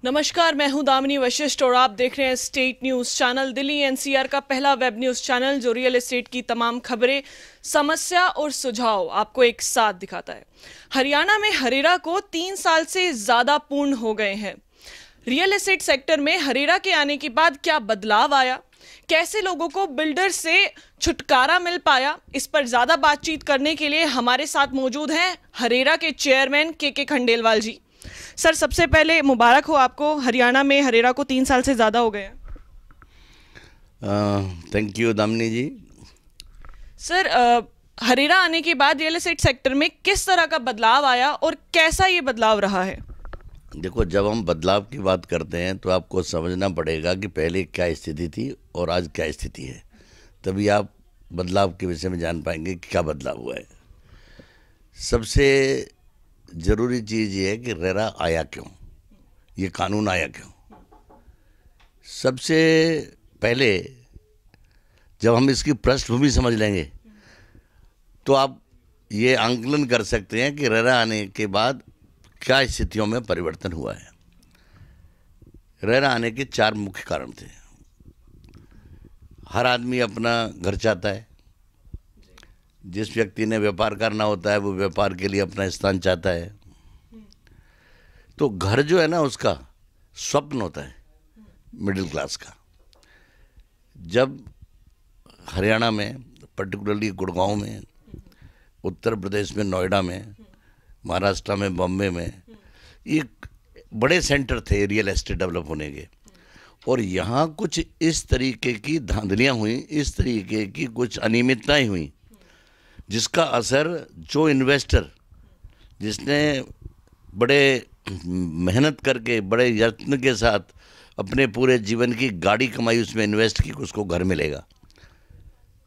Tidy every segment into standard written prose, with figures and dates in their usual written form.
नमस्कार, मैं हूं दामिनी वशिष्ठ और आप देख रहे हैं state news channel, Delhi NCR का पहला वेब न्यूज चैनल जो रियल एस्टेट की तमाम खबरें, समस्या और सुझाव आपको एक साथ दिखाता है। हरियाणा में हरेरा को 3 साल से ज्यादा पूर्ण हो गए हैं। रियल एस्टेट सेक्टर में हरेरा के आने के बाद क्या बदलाव आया, कैसे लोगों को बिल्डर से छुटकारा मिल पाया, इस पर ज्यादा बातचीत करने के लिए हमारे साथ मौजूद हैं हरेरा के चेयरमैन के खंडेलवाल जी। सर, सबसे पहले मुबारक हो आपको, हरियाणा में हरेरा को 3 साल से ज़्यादा हो गए हैं। Thank you Damini ji. Sir, HRERA आने के बाद रियल एस्टेट सेक्टर में किस तरह का बदलाव आया और कैसा ये बदलाव रहा है? देखो, जब हम बदलाव की बात करते हैं तो आपको समझना पड़ेगा कि पहले क्या स्थिति थी और आज क्या स्थिति है, तभी आप बदलाव के विषय में जान पाएंगे कि क्या बदलाव हुआ है। सबसे ज़रूरी चीज़ ये है कि रेरा आया क्यों, ये कानून आया क्यों। सबसे पहले जब हम इसकी पृष्ठभूमि समझ लेंगे तो आप ये आंकलन कर सकते हैं कि रेरा आने के बाद क्या स्थितियों में परिवर्तन हुआ है। रेरा आने के 4 मुख्य कारण थे। हर आदमी अपना घर चाहता है। जिस व्यक्ति ने व्यापार करना होता है वो व्यापार के लिए अपना स्थान चाहता है। तो घर जो है ना, उसका स्वप्न होता है मिडिल क्लास का। जब हरियाणा में, पर्टिकुलरली गुड़गांव में, उत्तर प्रदेश में नोएडा में, महाराष्ट्र में बॉम्बे में, ये बड़े सेंटर थे रियल एस्टेट डेवलप होने के, और यहाँ कुछ इस तरीके की धांधलियाँ हुई, इस तरीके की कुछ अनियमितताएं हुई, जिसका असर जो इन्वेस्टर, जिसने बड़े मेहनत करके बड़े यत्न के साथ अपने पूरे जीवन की गाड़ी कमाई उसमें इन्वेस्ट की, उसको घर मिलेगा।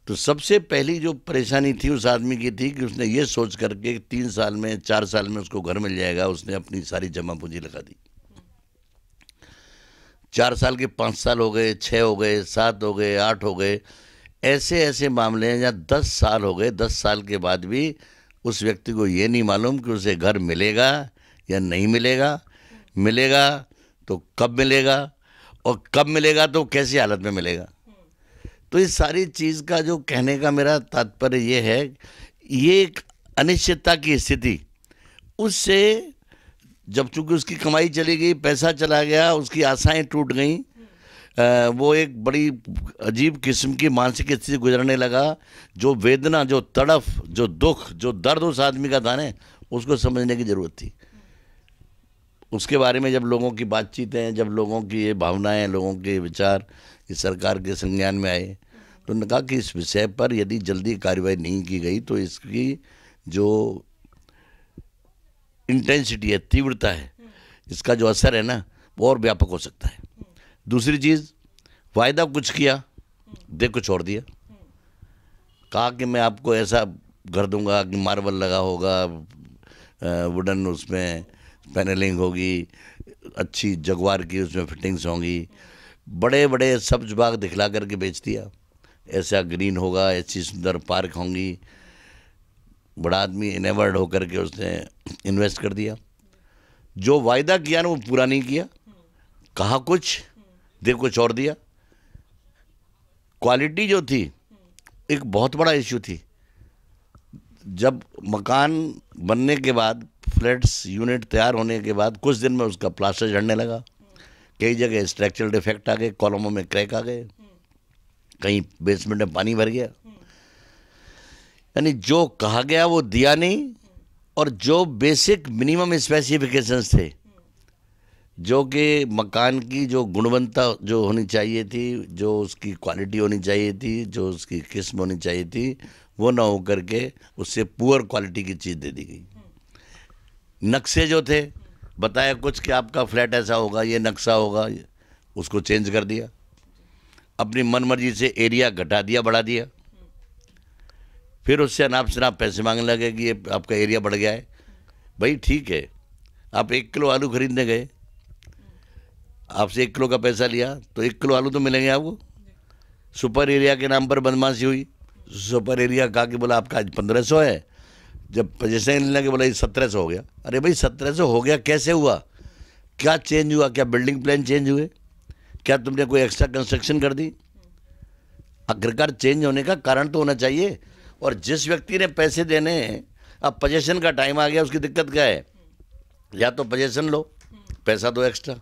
तो सबसे पहली जो परेशानी थी उस आदमी की थी कि उसने ये सोच करके 3 साल में 4 साल में उसको घर मिल जाएगा, उसने अपनी सारी जमा पूंजी लगा दी। 4 साल के 5 साल हो गए, 6 हो गए, 7 हो गए, 8 हो गए, ऐसे ऐसे मामले हैं जहाँ 10 साल हो गए। 10 साल के बाद भी उस व्यक्ति को ये नहीं मालूम कि उसे घर मिलेगा या नहीं मिलेगा, मिलेगा तो कब मिलेगा, और कब मिलेगा तो कैसी हालत में मिलेगा। तो इस सारी चीज़ का जो कहने का मेरा तात्पर्य ये है, ये एक अनिश्चितता की स्थिति, उससे जब चूँकि उसकी कमाई चली गई, पैसा चला गया, उसकी आशाएं टूट गई, वो एक बड़ी अजीब किस्म की मानसिक स्थिति गुजरने लगा। जो वेदना, जो तड़फ, जो दुख, जो दर्द उस आदमी का था ना, उसको समझने की ज़रूरत थी। उसके बारे में जब लोगों की बातचीतें, जब लोगों की ये भावनाएं, लोगों के विचार इस सरकार के संज्ञान में आए, तो उन्होंने कहा कि इस विषय पर यदि जल्दी कार्रवाई नहीं की गई तो इसकी जो इंटेंसिटी है, तीव्रता है, इसका जो असर है ना, वो और व्यापक हो सकता है। दूसरी चीज़, वायदा कुछ किया, दे कुछ और दिया। कहा कि मैं आपको ऐसा घर दूंगा कि मार्बल लगा होगा, वुडन उसमें पैनलिंग होगी, अच्छी जगवार की उसमें फिटिंग्स होंगी, बड़े बड़े सब्ज बाग दिखला करके बेच दिया। ऐसा ग्रीन होगा, ऐसी सुंदर पार्क होंगी। बड़ा आदमी इनेवर्ड होकर के उसने इन्वेस्ट कर दिया। जो वायदा किया ना वो पूरा नहीं किया। कहा कुछ, दे कुछ और दिया। क्वालिटी जो थी एक बहुत बड़ा इश्यू थी। जब मकान बनने के बाद, फ्लैट्स यूनिट तैयार होने के बाद कुछ दिन में उसका प्लास्टर झड़ने लगा। कई जगह स्ट्रक्चरल डिफेक्ट आ गए, कॉलमों में क्रैक आ गए, कहीं बेसमेंट में पानी भर गया। यानी जो कहा गया वो दिया नहीं, और जो बेसिक मिनिमम स्पेसिफिकेशंस थे, जो कि मकान की जो गुणवत्ता जो होनी चाहिए थी, जो उसकी क्वालिटी होनी चाहिए थी, जो उसकी किस्म होनी चाहिए थी, वो ना हो करके उससे पुअर क्वालिटी की चीज़ दे दी गई। नक्शे जो थे, बताया कुछ कि आपका फ्लैट ऐसा होगा, ये नक्शा होगा, उसको चेंज कर दिया। अपनी मनमर्जी से एरिया घटा दिया, बढ़ा दिया। फिर उससे अनाप शनाप पैसे मांगने लगे कि ये आपका एरिया बढ़ गया है। भाई ठीक है, आप 1 किलो आलू खरीदने गए, आपसे 1 किलो का पैसा लिया तो 1 किलो आलू तो मिलेंगे आपको। सुपर एरिया के नाम पर बदमाशी हुई। सुपर एरिया कहा कि बोला आपका आज 1500 है, जब पोजीशन लेने लगे बोला ये 1700 हो गया। अरे भाई 1700 हो गया कैसे हुआ? क्या चेंज हुआ? क्या बिल्डिंग प्लान चेंज हुए? क्या तुमने कोई एक्स्ट्रा कंस्ट्रक्शन कर दी? आखिरकार चेंज होने का कारण तो होना चाहिए। और जिस व्यक्ति ने पैसे देने हैं, अब पोजेशन का टाइम आ गया, उसकी दिक्कत क्या है? या तो पोजेशन लो, पैसा दो एक्स्ट्रा।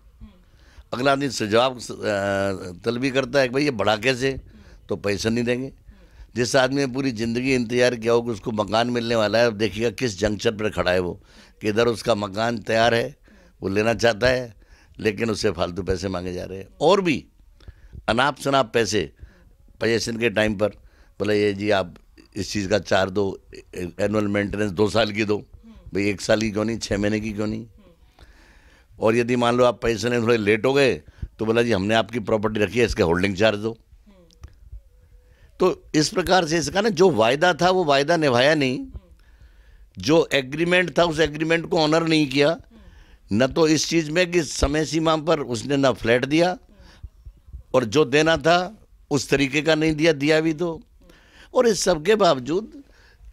अगला आदमी सुझाव तलबी करता है कि भाई ये बढ़ा कैसे, तो पैसा नहीं देंगे। जिस आदमी ने पूरी ज़िंदगी इंतजार किया हो कि उसको मकान मिलने वाला है, अब देखिएगा किस जंक्शन पर खड़ा है वो, कि इधर उसका मकान तैयार है, वो लेना चाहता है, लेकिन उससे फालतू पैसे मांगे जा रहे हैं। और भी अनाप शनाप पैसे पोजेशन के टाइम पर, बोले ये जी आप इस चीज़ का चार्ज दो, एनुअल मेंटेनेंस 2 साल की दो। भाई 1 साल की क्यों नहीं, 6 महीने की क्यों नहीं? और यदि मान लो आप पैसे लेने थोड़े लेट हो गए, तो बोला जी हमने आपकी प्रॉपर्टी रखी है, इसका होल्डिंग चार्ज दो। तो इस प्रकार से इसका ना जो वायदा था वो वायदा निभाया नहीं, जो एग्रीमेंट था उस एग्रीमेंट को ऑनर नहीं किया। न तो इस चीज़ में कि समय सीमा पर उसने ना फ्लैट दिया, और जो देना था उस तरीके का नहीं दिया, दिया भी तो। और इस सब के बावजूद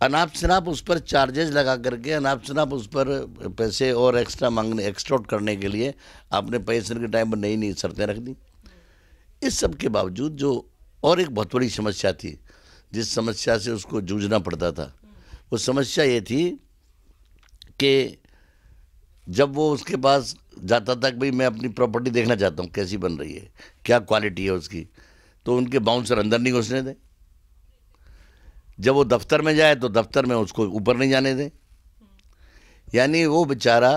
अनाप शनाप उस पर चार्जेस लगा करके, अनाप शनाप उस पर पैसे और एक्स्ट्रा मांगने, एक्सटॉर्ट करने के लिए आपने पोजीशन के टाइम पर नई नई शर्तें रख दी। इस सब के बावजूद जो और एक बहुत बड़ी समस्या थी, जिस समस्या से उसको जूझना पड़ता था, वो समस्या ये थी कि जब वो उसके पास जाता था कि भाई मैं अपनी प्रॉपर्टी देखना चाहता हूँ कैसी बन रही है, क्या क्वालिटी है उसकी, तो उनके बाउंसर अंदर नहीं घुसने दें। जब वो दफ्तर में जाए तो दफ्तर में उसको ऊपर नहीं जाने दें। यानी वो बेचारा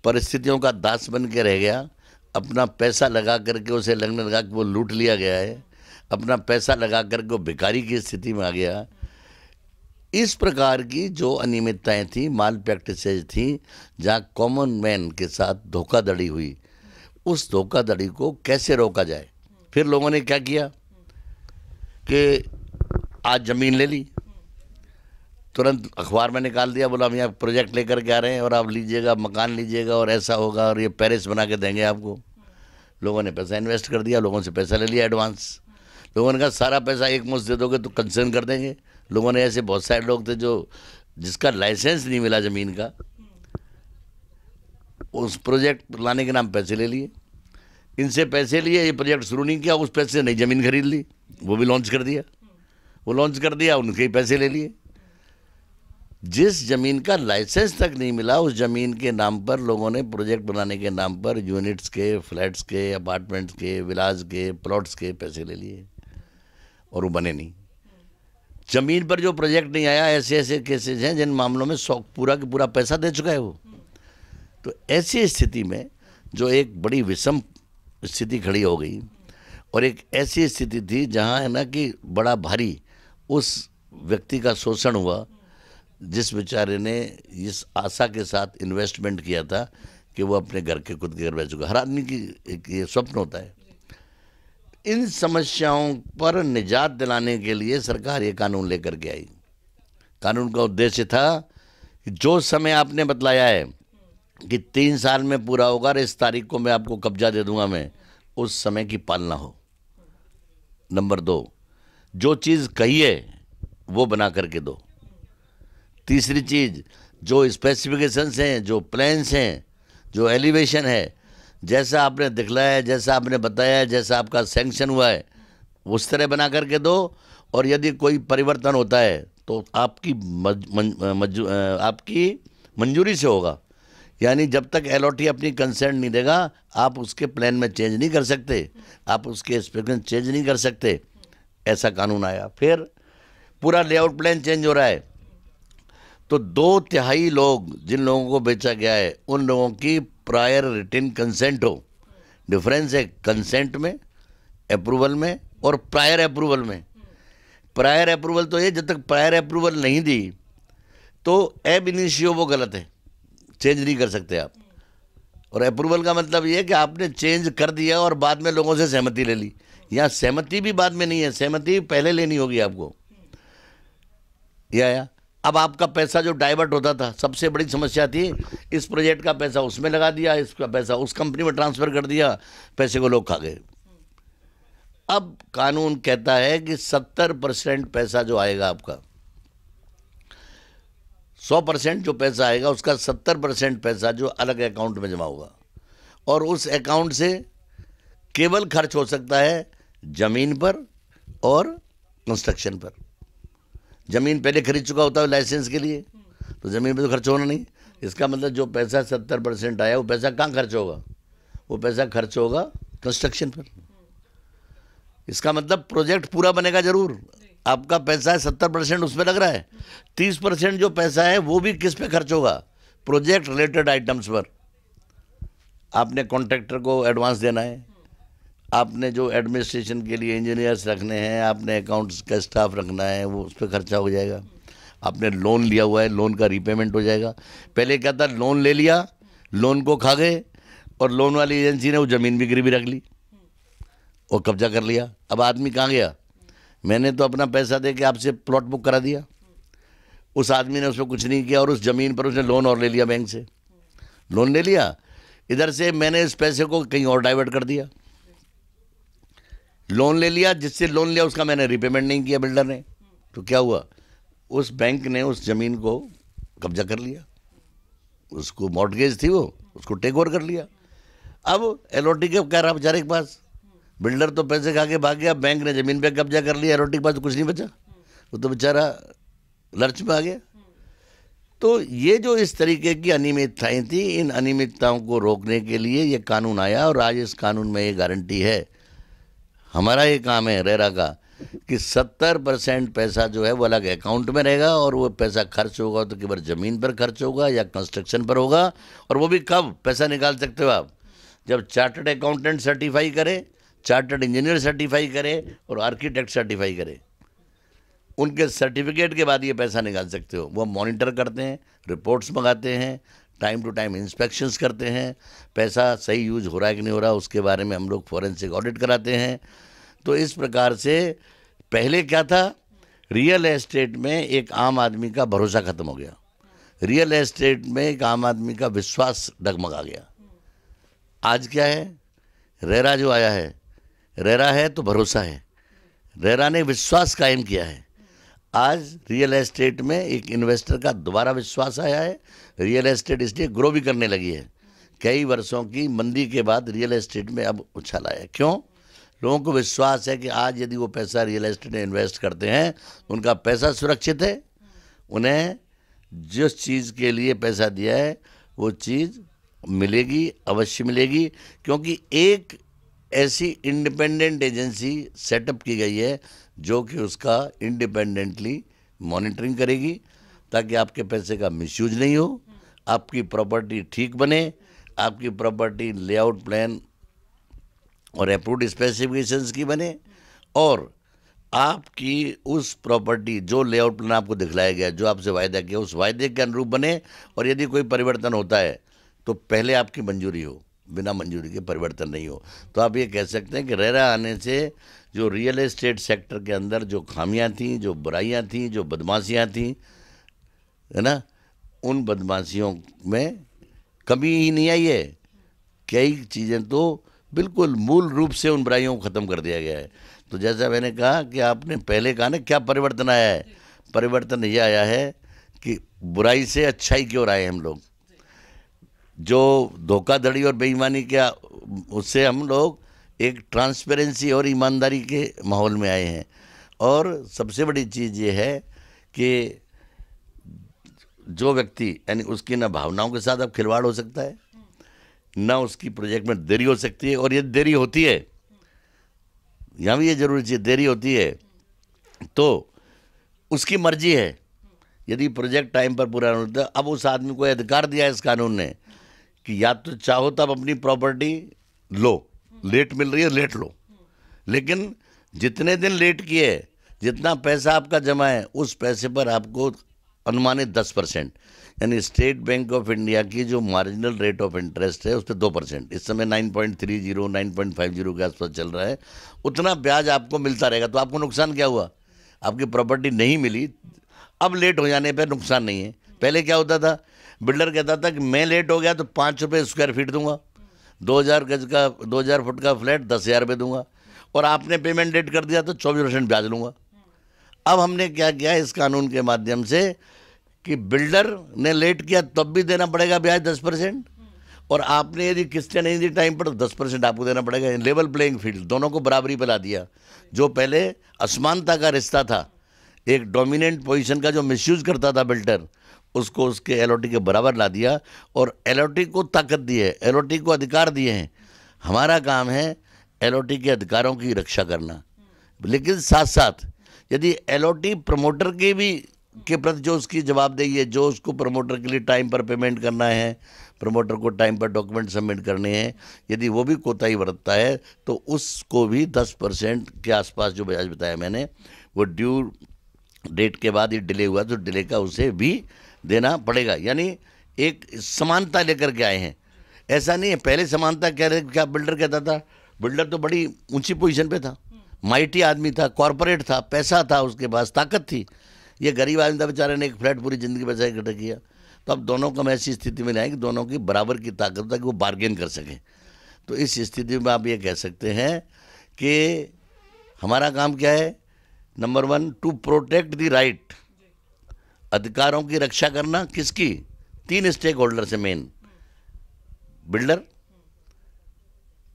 परिस्थितियों का दास बन के रह गया। अपना पैसा लगा करके उसे लगने लगा कि वो लूट लिया गया है, अपना पैसा लगा करके वो भिखारी की स्थिति में आ गया। इस प्रकार की जो अनियमितताएं थी, माल प्रैक्टिसेज थी, जहाँ कॉमन मैन के साथ धोखाधड़ी हुई, उस धोखाधड़ी को कैसे रोका जाए। फिर लोगों ने क्या किया कि आज ज़मीन ले ली, तुरंत अखबार में निकाल दिया, बोला हम यहाँ प्रोजेक्ट लेकर के आ रहे हैं और आप लीजिएगा, मकान लीजिएगा और ऐसा होगा और ये पेरिस बना के देंगे आपको। लोगों ने पैसा इन्वेस्ट कर दिया, लोगों से पैसा ले लिया एडवांस। लोगों ने कहा सारा पैसा एक मुश्त दे दोगे तो कंसर्न कर देंगे। लोगों ने, ऐसे बहुत सारे लोग थे जो जिसका लाइसेंस नहीं मिला ज़मीन का, उस प्रोजेक्ट लाने के नाम पैसे ले लिए। इनसे पैसे लिए, ये प्रोजेक्ट शुरू नहीं किया, उस पैसे से नई ज़मीन खरीद ली, वो भी लॉन्च कर दिया। वो लॉन्च कर दिया, उनके ही पैसे ले लिए। जिस ज़मीन का लाइसेंस तक नहीं मिला, उस ज़मीन के नाम पर लोगों ने प्रोजेक्ट बनाने के नाम पर यूनिट्स के, फ्लैट्स के, अपार्टमेंट्स के, विलास के, प्लॉट्स के पैसे ले लिए और वो बने नहीं। ज़मीन पर जो प्रोजेक्ट नहीं आया, ऐसे ऐसे केसेज हैं जिन मामलों में पूरा का पूरा पैसा दे चुका है वो। तो ऐसी स्थिति में जो एक बड़ी विषम स्थिति खड़ी हो गई, और एक ऐसी स्थिति थी जहाँ है ना कि बड़ा भारी उस व्यक्ति का शोषण हुआ, जिस बेचारे ने इस आशा के साथ इन्वेस्टमेंट किया था कि वो अपने घर के खुद के घर बेचूंगा। हर आदमी की एक ये स्वप्न होता है। इन समस्याओं पर निजात दिलाने के लिए सरकार ये कानून लेकर के आई। कानून का उद्देश्य था कि जो समय आपने बतलाया है कि 3 साल में पूरा होगा और इस तारीख को मैं आपको कब्जा दे दूंगा, मैं उस समय की पालना हो। नंबर 2, जो चीज़ कही है वो बना करके दो। तीसरी चीज़, जो स्पेसिफिकेशंस हैं, जो प्लान्स हैं, जो एलिवेशन है, जैसा आपने दिखलाया है, जैसा आपने बताया है, जैसा आपका सैंक्शन हुआ है, उस तरह बना करके दो। और यदि कोई परिवर्तन होता है तो आपकी आपकी मंजूरी से होगा। यानी जब तक एलओटी अपनी कंसेंट नहीं देगा, आप उसके प्लान में चेंज नहीं कर सकते, आप उसके स्पेसिफिकेशन चेंज नहीं कर सकते। ऐसा कानून आया। फिर पूरा लेआउट प्लान चेंज हो रहा है, तो 2/3 लोग, जिन लोगों को बेचा गया है, उन लोगों की प्रायर रिटन कंसेंट हो। डिफरेंस है कंसेंट में, अप्रूवल में और प्रायर अप्रूवल में। प्रायर अप्रूवल तो ये, जब तक प्रायर अप्रूवल नहीं दी तो एब इनिशियो वो गलत है, चेंज नहीं कर सकते आप। और अप्रूवल का मतलब ये है कि आपने चेंज कर दिया और बाद में लोगों से सहमति ले ली। यहाँ सहमति भी बाद में नहीं है, सहमति पहले लेनी होगी आपको। या अब आपका पैसा जो डाइवर्ट होता था, सबसे बड़ी समस्या थी, इस प्रोजेक्ट का पैसा उसमें लगा दिया, इसका पैसा उस कंपनी में ट्रांसफ़र कर दिया, पैसे को लोग खा गए। अब कानून कहता है कि 70% पैसा जो आएगा आपका, 100% जो पैसा आएगा उसका 70% पैसा जो अलग अकाउंट में जमा होगा, और उस अकाउंट से केवल खर्च हो सकता है ज़मीन पर और कंस्ट्रक्शन पर। ज़मीन पहले खरीद चुका होता है लाइसेंस के लिए, तो ज़मीन पे तो खर्च होना नहीं। इसका मतलब जो पैसा 70% आया वो पैसा कहाँ खर्च होगा? वो पैसा खर्च होगा कंस्ट्रक्शन पर। इसका मतलब प्रोजेक्ट पूरा बनेगा जरूर, आपका पैसा 70% उसमें लग रहा है, 30% जो पैसा है वो भी किस पे खर्च होगा? प्रोजेक्ट रिलेटेड आइटम्स पर। आपने कॉन्ट्रैक्टर को एडवांस देना है, आपने जो एडमिनिस्ट्रेशन के लिए इंजीनियर्स रखने हैं, आपने अकाउंट्स का स्टाफ रखना है, वो उस पर खर्चा हो जाएगा। आपने लोन लिया हुआ है, लोन का रीपेमेंट हो जाएगा। पहले क्या था, लोन ले लिया, लोन को खा गए और लोन वाली एजेंसी ने वो ज़मीन भी गिरवी रख ली और कब्जा कर लिया। अब आदमी कहाँ गया? मैंने तो अपना पैसा दे के आपसे प्लॉट बुक करा दिया, उस आदमी ने उसमें कुछ नहीं किया और उस ज़मीन पर उसने लोन और ले लिया, बैंक से लोन ले लिया, इधर से मैंने इस पैसे को कहीं और डाइवर्ट कर दिया। लोन ले लिया, जिससे लोन लिया उसका मैंने रिपेमेंट नहीं किया बिल्डर ने, तो क्या हुआ? उस बैंक ने उस ज़मीन को कब्जा कर लिया, उसको मॉर्टगेज थी वो, उसको टेक ओवर कर लिया। अब एलओटी के कह रहा बेचारे के पास, बिल्डर तो पैसे खा के भाग गया, बैंक ने ज़मीन पे कब्जा कर लिया, एलओटी के पास तो कुछ नहीं बचा, वो तो बेचारा लर्च में आ गया। तो ये जो इस तरीके की अनियमितताएँ थी, इन अनियमितताओं को रोकने के लिए ये कानून आया और आज इस कानून में ये गारंटी है, हमारा ये काम है रेरा का, कि 70% पैसा जो है वो अलग अकाउंट में रहेगा और वो पैसा खर्च होगा तो केवल ज़मीन पर खर्च होगा या कंस्ट्रक्शन पर होगा। और वो भी कब पैसा निकाल सकते हो आप? जब चार्टर्ड अकाउंटेंट सर्टिफाई करे, चार्टर्ड इंजीनियर सर्टिफाई करे और आर्किटेक्ट सर्टिफाई करे, उनके सर्टिफिकेट के बाद ये पैसा निकाल सकते हो। वो मॉनिटर करते हैं, रिपोर्ट्स मंगाते हैं, टाइम टू टाइम इंस्पेक्शंस करते हैं, पैसा सही यूज हो रहा है कि नहीं हो रहा उसके बारे में हम लोग फॉरेंसिक ऑडिट कराते हैं। तो इस प्रकार से पहले क्या था, रियल एस्टेट में एक आम आदमी का भरोसा खत्म हो गया, रियल एस्टेट में एक आम आदमी का विश्वास डगमगा गया। आज क्या है, रेरा जो आया है, रेरा है तो भरोसा है, रेरा ने विश्वास कायम किया है। आज रियल एस्टेट में एक इन्वेस्टर का दोबारा विश्वास आया है, रियल एस्टेट इसलिए ग्रो भी करने लगी है। कई वर्षों की मंदी के बाद रियल एस्टेट में अब उछाल आया। क्यों? लोगों को विश्वास है कि आज यदि वो पैसा रियल एस्टेट में इन्वेस्ट करते हैं, उनका पैसा सुरक्षित है, उन्हें जिस चीज़ के लिए पैसा दिया है वो चीज़ मिलेगी, अवश्य मिलेगी। क्योंकि एक ऐसी इंडिपेंडेंट एजेंसी सेटअप की गई है जो कि उसका इंडिपेंडेंटली मॉनिटरिंग करेगी, ताकि आपके पैसे का मिसयूज नहीं हो, आपकी प्रॉपर्टी ठीक बने, आपकी प्रॉपर्टी लेआउट प्लान और अप्रूव्ड स्पेसिफिकेशंस की बने, और आपकी उस प्रॉपर्टी जो लेआउट प्लान आपको दिखलाया गया, जो आपसे वायदा किया, उस वायदे के अनुरूप बने। और यदि कोई परिवर्तन होता है तो पहले आपकी मंजूरी हो, बिना मंजूरी के परिवर्तन नहीं हो। तो आप ये कह सकते हैं कि रेरा आने से जो रियल एस्टेट सेक्टर के अंदर जो खामियां थीं, जो बुराइयां थीं, जो बदमाशियां थीं, है ना, उन बदमाशियों में कमी ही नहीं आई है। कई चीज़ें तो बिल्कुल मूल रूप से उन बुराइयों को ख़त्म कर दिया गया है। तो जैसा मैंने कहा कि आपने पहले कहा ना, क्या परिवर्तन आया है? परिवर्तन ये आया है कि बुराई से अच्छाई की ओर आए हम लोग। जो धोखाधड़ी और बेईमानी क्या, उससे हम लोग एक ट्रांसपेरेंसी और ईमानदारी के माहौल में आए हैं। और सबसे बड़ी चीज़ ये है कि जो व्यक्ति, यानी उसकी ना भावनाओं के साथ अब खिलवाड़ हो सकता है, ना उसकी प्रोजेक्ट में देरी हो सकती है। और ये देरी होती है, यहाँ भी ये जरूरी चीज़, देरी होती है तो उसकी मर्जी है। यदि प्रोजेक्ट टाइम पर पूरा नहीं होता, अब उस आदमी को अधिकार दिया है इस कानून ने कि या तो चाहो तब अपनी प्रॉपर्टी लो, लेट मिल रही है लेट लो, लेकिन जितने दिन लेट किए, जितना पैसा आपका जमा है, उस पैसे पर आपको अनुमानित 10%, यानी स्टेट बैंक ऑफ इंडिया की जो मार्जिनल रेट ऑफ इंटरेस्ट है उस पर 2%, इस समय 9.30 9.50 के आसपास चल रहा है, उतना ब्याज आपको मिलता रहेगा। तो आपको नुकसान क्या हुआ? आपकी प्रॉपर्टी नहीं मिली, अब लेट हो जाने पर नुकसान नहीं है। पहले क्या होता था, बिल्डर कहता था कि मैं लेट हो गया तो 5 रुपये स्क्वायर फीट दूंगा, 2000 गज का 2000 फुट का फ्लैट 10,000 रुपये दूंगा, और आपने पेमेंट लेट कर दिया तो 24% ब्याज लूँगा। अब हमने क्या किया इस कानून के माध्यम से कि बिल्डर ने लेट किया तब भी देना पड़ेगा ब्याज 10%, और आपने यदि किस्तें नहीं दी टाइम पर तो 10% आपको देना पड़ेगा। लेवल प्लेइंग फील्ड, दोनों को बराबरी पे ला दिया। जो पहले असमानता का रिश्ता था, एक डोमिनेंट पोजीशन का जो मिसयूज करता था बिल्डर, उसको उसके एलओटी के बराबर ला दिया और एलओटी को ताकत दी है, एलओटी को अधिकार दिए हैं। हमारा काम है एलओटी के अधिकारों की रक्षा करना, लेकिन साथ साथ यदि एलओटी प्रमोटर के प्रति जो उसकी जवाबदेही है, जो उसको प्रमोटर के लिए टाइम पर पेमेंट करना है, प्रमोटर को टाइम पर डॉक्यूमेंट सबमिट करने हैं, यदि वो भी कोताही बरतता है तो उसको भी 10% के आसपास जो ब्याज बताया मैंने, वो ड्यू डेट के बाद ही डिले हुआ तो डिले का उसे भी देना पड़ेगा। यानी एक समानता लेकर के आए हैं। ऐसा नहीं है पहले समानता क्या बिल्डर कहता था, बिल्डर तो बड़ी ऊंची पोजीशन पे था, माइटी आदमी था, कॉरपोरेट था, पैसा था, उसके पास ताकत थी। ये गरीब आदमी था बेचारे ने एक फ्लैट पूरी ज़िंदगी पैसा इकट्ठा किया। तो अब दोनों को हम ऐसी स्थिति में लाए कि दोनों की बराबर की ताकत था कि वो बार्गेन कर सकें। तो इस स्थिति में आप ये कह सकते हैं कि हमारा काम क्या है, number 1 to protect the right, अधिकारों की रक्षा करना। किसकी? 3 स्टेक होल्डर से मेन, बिल्डर,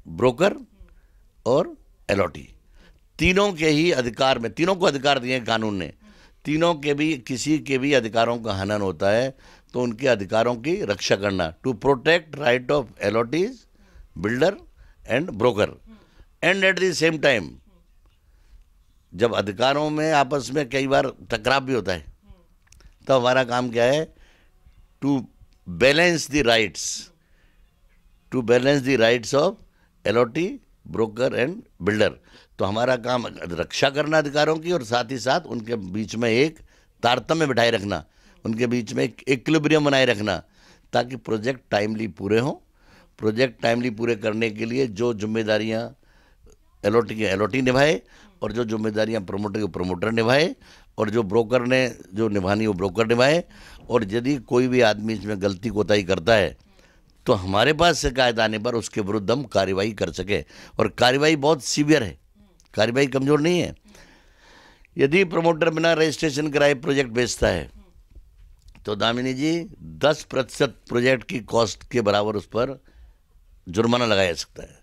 ब्रोकर और एलओटी। तीनों के ही अधिकार में, तीनों को अधिकार दिए कानून ने, तीनों के भी किसी के भी अधिकारों का हनन होता है तो उनके अधिकारों की रक्षा करना, to protect right of allottees, builder and broker. And at the same time जब अधिकारों में आपस में कई बार टकराव भी होता है तो हमारा काम क्या है, to balance the rights, to balance the rights of allottee, broker and builder. तो हमारा काम रक्षा करना अधिकारों की और साथ ही साथ उनके बीच में एक तारतम्य बिठाए रखना, उनके बीच में एक इक्विलिब्रियम बनाए रखना ताकि प्रोजेक्ट टाइमली पूरे हों। प्रोजेक्ट टाइमली पूरे करने के लिए जो जिम्मेदारियां एलओटी के एलओटी निभाए और जो जिम्मेदारियां प्रमोटर के प्रमोटर निभाए और जो ब्रोकर ने जो निभानी वो ब्रोकर निभाए। और यदि कोई भी आदमी इसमें गलती कोताही करता है तो हमारे पास शिकायत आने पर उसके विरुद्ध हम कार्रवाई कर सके। और कार्रवाई बहुत सीवियर है, कार्रवाई कमज़ोर नहीं है। यदि प्रमोटर बिना रजिस्ट्रेशन कराए प्रोजेक्ट बेचता है तो दामिनी जी 10% प्रोजेक्ट की कॉस्ट के बराबर उस पर जुर्माना लगाया जा सकता है।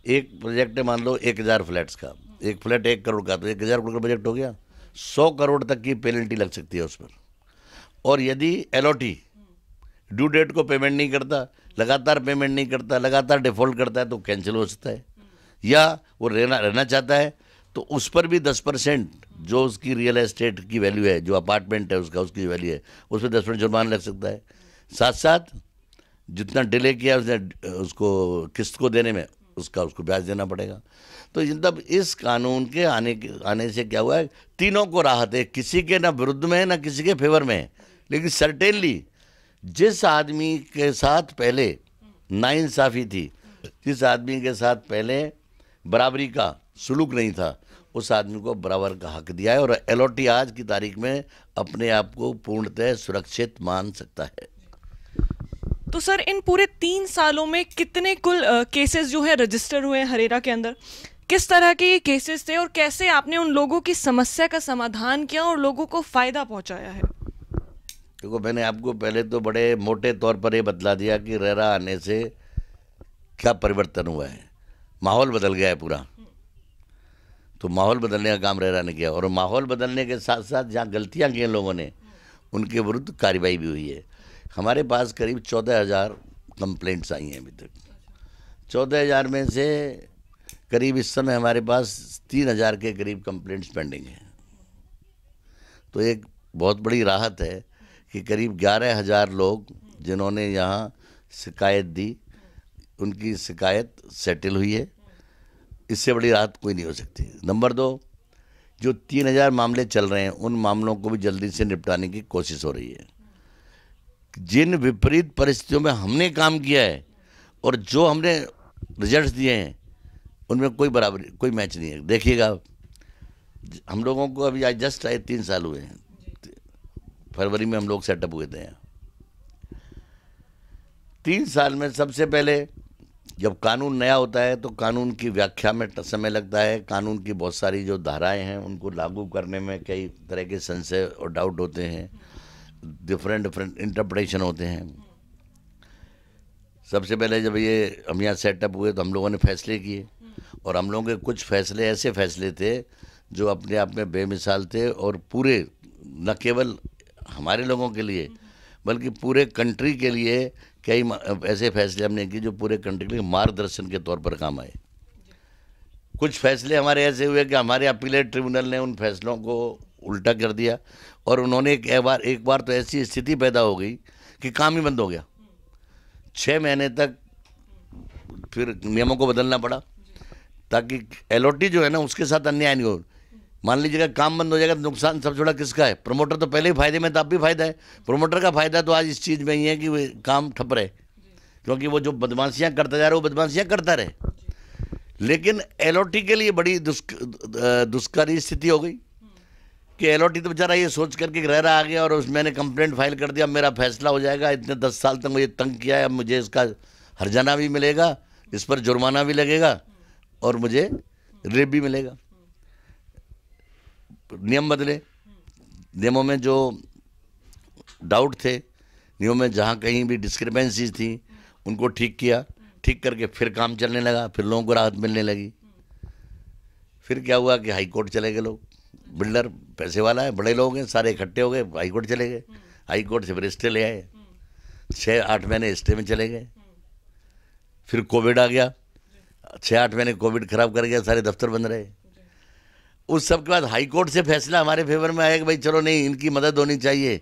एक प्रोजेक्ट है मान लो 1000 फ्लैट्स का, एक फ्लैट 1 करोड़ का, तो 1000 करोड़ का प्रोजेक्ट हो गया, 100 करोड़ तक की पेनल्टी लग सकती है उस पर। और यदि एलओटी ड्यू डेट को पेमेंट नहीं करता, लगातार पेमेंट नहीं करता, लगातार डिफॉल्ट करता है तो कैंसिल हो सकता है। या वो रहना चाहता है तो उस पर भी 10% जो उसकी रियल एस्टेट की वैल्यू है, जो अपार्टमेंट है उसकी वैल्यू है, उस पर 10% जुर्माना लग सकता है। साथ साथ जितना डिले किया उसने उसको किस्त को देने में उसको ब्याज देना पड़ेगा। तो मतलब इस कानून के आने से क्या हुआ है, तीनों को राहत है, किसी के ना विरुद्ध में है ना किसी के फेवर में है। लेकिन सर्टेनली जिस आदमी के साथ पहले नाइंसाफ़ी थी, जिस आदमी के साथ पहले बराबरी का सुलूक नहीं था, उस आदमी को बराबर का हक दिया है। और एलओटी आज की तारीख में अपने आप को पूर्णतः सुरक्षित मान सकता है। तो सर इन पूरे 3 सालों में कितने कुल केसेस जो है रजिस्टर हुए हैं हरेरा के अंदर? किस तरह के ये केसेस थे और कैसे आपने उन लोगों की समस्या का समाधान किया और लोगों को फायदा पहुंचाया है? देखो, मैंने आपको पहले तो बड़े मोटे तौर पर ये बतला दिया कि रेरा आने से क्या परिवर्तन हुआ है। माहौल बदल गया है पूरा, तो माहौल बदलने का काम रेरा ने किया। और माहौल बदलने के साथ साथ जहाँ गलतियाँ की हैं लोगों ने, उनके विरुद्ध कार्रवाई भी हुई है। हमारे पास करीब 14,000 कंप्लेंट्स आई हैं अभी तक। 14,000 में से करीब इस समय हमारे पास 3,000 के करीब कंप्लेंट्स पेंडिंग हैं। तो एक बहुत बड़ी राहत है कि करीब 11,000 लोग जिन्होंने यहाँ शिकायत दी, उनकी शिकायत सेटल हुई है। इससे बड़ी राहत कोई नहीं हो सकती। नंबर 2, जो 3,000 मामले चल रहे हैं उन मामलों को भी जल्दी से निपटाने की कोशिश हो रही है। जिन विपरीत परिस्थितियों में हमने काम किया है और जो हमने रिजल्ट्स दिए हैं उनमें कोई बराबरी, कोई मैच नहीं है। देखिएगा, हम लोगों को अभी आज जस्ट आए 3 साल हुए हैं, फरवरी में हम लोग सेटअप हुए थे यहाँ। 3 साल में सबसे पहले जब कानून नया होता है तो कानून की व्याख्या में समय लगता है। कानून की बहुत सारी जो धाराएं हैं उनको लागू करने में कई तरह के संशय और डाउट होते हैं, डिफरेंट इंटरप्रिटेशन होते हैं। सबसे पहले जब ये हम यहाँ सेटअप हुए तो हम लोगों ने फैसले किए, और हम लोगों के कुछ फैसले ऐसे फैसले थे जो अपने आप में बेमिसाल थे, और पूरे न केवल हमारे लोगों के लिए बल्कि पूरे कंट्री के लिए कई ऐसे फैसले हमने किए जो पूरे कंट्री के लिए मार्गदर्शन के तौर पर काम आए। कुछ फैसले हमारे ऐसे हुए कि हमारे अपीलेट ट्रिब्यूनल ने उन फैसलों को उल्टा कर दिया, और उन्होंने एक बार तो ऐसी स्थिति पैदा हो गई कि काम ही बंद हो गया। 6 महीने तक फिर नियमों को बदलना पड़ा ताकि एलओटी जो है ना उसके साथ अन्याय नहीं हो। मान लीजिएगा काम बंद हो जाएगा तो नुकसान सबसे बड़ा किसका है? प्रमोटर तो पहले ही फायदे में था, अब भी फायदा है। प्रमोटर का फायदा तो आज इस चीज़ में ही है कि वो काम ठप रहे, क्योंकि वो जो बदमाशियाँ करता जा रहा है वो बदमाशियाँ करता रहे। लेकिन एलओटी के लिए बड़ी दुष्करी स्थिति हो गई कि एलओटी तो बेचारा ये सोच करके रह रहा आ गया, और मैंने कंप्लेंट फाइल कर दिया, मेरा फैसला हो जाएगा, इतने 10 साल तक मुझे तंग किया है, अब मुझे इसका हर्जाना भी मिलेगा, इस पर जुर्माना भी लगेगा, और मुझे रेप भी मिलेगा। नियम बदले, नियमों में जो डाउट थे, नियमों में जहाँ कहीं भी डिस्क्रिपेंसीज थी उनको ठीक किया, ठीक करके फिर काम चलने लगा, फिर लोगों को राहत मिलने लगी। फिर क्या हुआ कि हाई कोर्ट चले गए लोग। बिल्डर पैसे वाला है, बड़े लोग हैं, सारे इकट्ठे हो गए, हाई कोर्ट चले गए। हाई कोर्ट से फिर स्टे ले आए, 6-8 महीने स्टे में चले गए। फिर कोविड आ गया, 6-8 महीने कोविड खराब कर गया, सारे दफ्तर बंद रहे। उस सब के बाद हाई कोर्ट से फैसला हमारे फेवर में आया कि भाई चलो नहीं, इनकी मदद होनी चाहिए,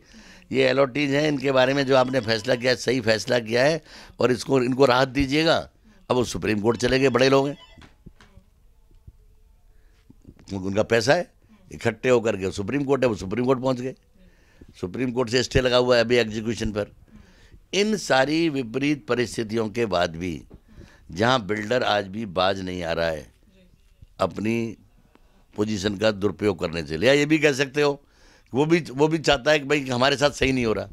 ये एलओटीज हैं, इनके बारे में जो आपने फैसला किया सही फैसला किया है, और इनको राहत दीजिएगा। अब वो सुप्रीम कोर्ट चले गए, बड़े लोग हैं, उनका पैसा है, इकट्ठे होकर के सुप्रीम कोर्ट है, वो सुप्रीम कोर्ट पहुंच गए। सुप्रीम कोर्ट से स्टे लगा हुआ है अभी एग्जीक्यूशन पर। इन सारी विपरीत परिस्थितियों के बाद भी जहां बिल्डर आज भी बाज नहीं आ रहा है अपनी पोजीशन का दुरुपयोग करने से, या ये भी कह सकते हो वो भी चाहता है कि भाई हमारे साथ सही नहीं हो रहा।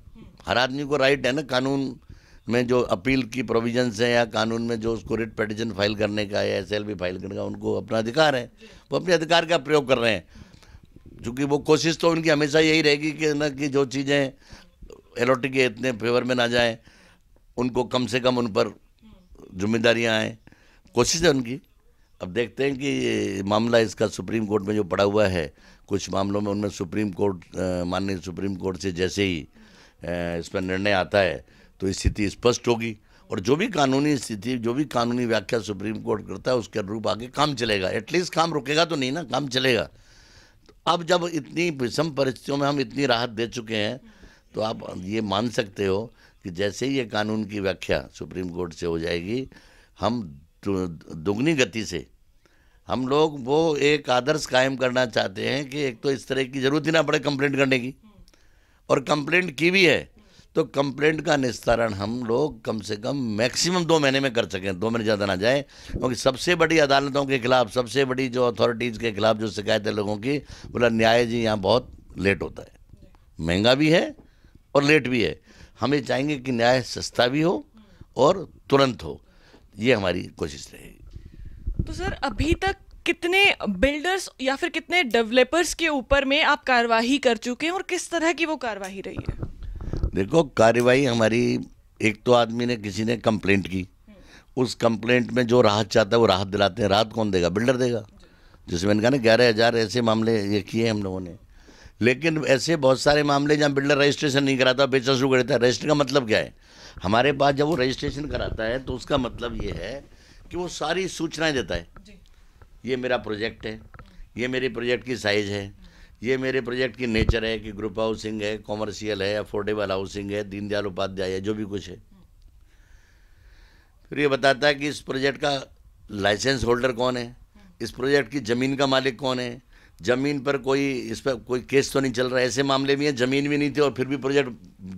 हर आदमी को राइट है ना, कानून में जो अपील की प्रोविजंस हैं या कानून में जो उसको रिट पिटीशन फाइल करने का या एसएलपी फाइल करने का उनको अपना अधिकार है, वो अपने अधिकार का प्रयोग कर रहे हैं। क्योंकि वो कोशिश तो उनकी हमेशा यही रहेगी कि ना कि जो चीज़ें एलओटी के इतने फेवर में ना जाएं, उनको कम से कम उन पर जिम्मेदारियां आएँ, कोशिश है उनकी। अब देखते हैं कि ये मामला इसका सुप्रीम कोर्ट में जो पड़ा हुआ है, कुछ मामलों में उनमें सुप्रीम कोर्ट, माननीय सुप्रीम कोर्ट से जैसे ही इस पर निर्णय आता है तो स्थिति स्पष्ट होगी, और जो भी कानूनी स्थिति, जो भी कानूनी व्याख्या सुप्रीम कोर्ट करता है उसके अनुरूप आगे काम चलेगा। एटलीस्ट काम रुकेगा तो नहीं ना, काम चलेगा। तो अब जब इतनी विषम परिस्थितियों में हम इतनी राहत दे चुके हैं तो आप ये मान सकते हो कि जैसे ही ये कानून की व्याख्या सुप्रीम कोर्ट से हो जाएगी, हम दुगनी गति से हम लोग वो एक आदर्श कायम करना चाहते हैं कि एक तो इस तरह की ज़रूरत ही ना पड़े कंप्लेंट करने की, और कंप्लेंट की भी है तो कंप्लेंट का निस्तारण हम लोग कम से कम मैक्सिमम 2 महीने में कर सकें, 2 महीने ज़्यादा ना जाए। क्योंकि सबसे बड़ी अदालतों के खिलाफ, सबसे बड़ी जो अथॉरिटीज़ के खिलाफ जो शिकायत है लोगों की, बोला न्याय जी यहाँ बहुत लेट होता है, महंगा भी है और लेट भी है। हम ये चाहेंगे कि न्याय सस्ता भी हो और तुरंत हो, ये हमारी कोशिश रहेगी। तो सर अभी तक कितने बिल्डर्स या फिर कितने डेवलपर्स के ऊपर में आप कार्रवाई कर चुके हैं और किस तरह की वो कार्रवाई रही है? देखो, कार्रवाई हमारी, एक तो आदमी ने, किसी ने कंप्लेंट की, उस कंप्लेंट में जो राहत चाहता है वो राहत दिलाते हैं। राहत कौन देगा? बिल्डर देगा। जैसे मैंने कहा ना 11,000 ऐसे मामले ये किए हम लोगों ने। लेकिन ऐसे बहुत सारे मामले जहाँ बिल्डर रजिस्ट्रेशन नहीं कराता, बेचा शुरू कर देता है। रजिस्ट्री का मतलब क्या है? हमारे पास जब वो रजिस्ट्रेशन कराता है तो उसका मतलब ये है कि वो सारी सूचनाएं देता है, ये मेरा प्रोजेक्ट है, ये मेरे प्रोजेक्ट की साइज़ है, ये मेरे प्रोजेक्ट की नेचर है कि ग्रुप हाउसिंग है, कॉमर्शियल है, अफोर्डेबल हाउसिंग है, दीनदयाल उपाध्याय है, जो भी कुछ है। फिर ये बताता है कि इस प्रोजेक्ट का लाइसेंस होल्डर कौन है, इस प्रोजेक्ट की ज़मीन का मालिक कौन है, ज़मीन पर कोई, इस पर कोई केस तो नहीं चल रहा है। ऐसे मामले भी हैं ज़मीन भी नहीं थी और फिर भी प्रोजेक्ट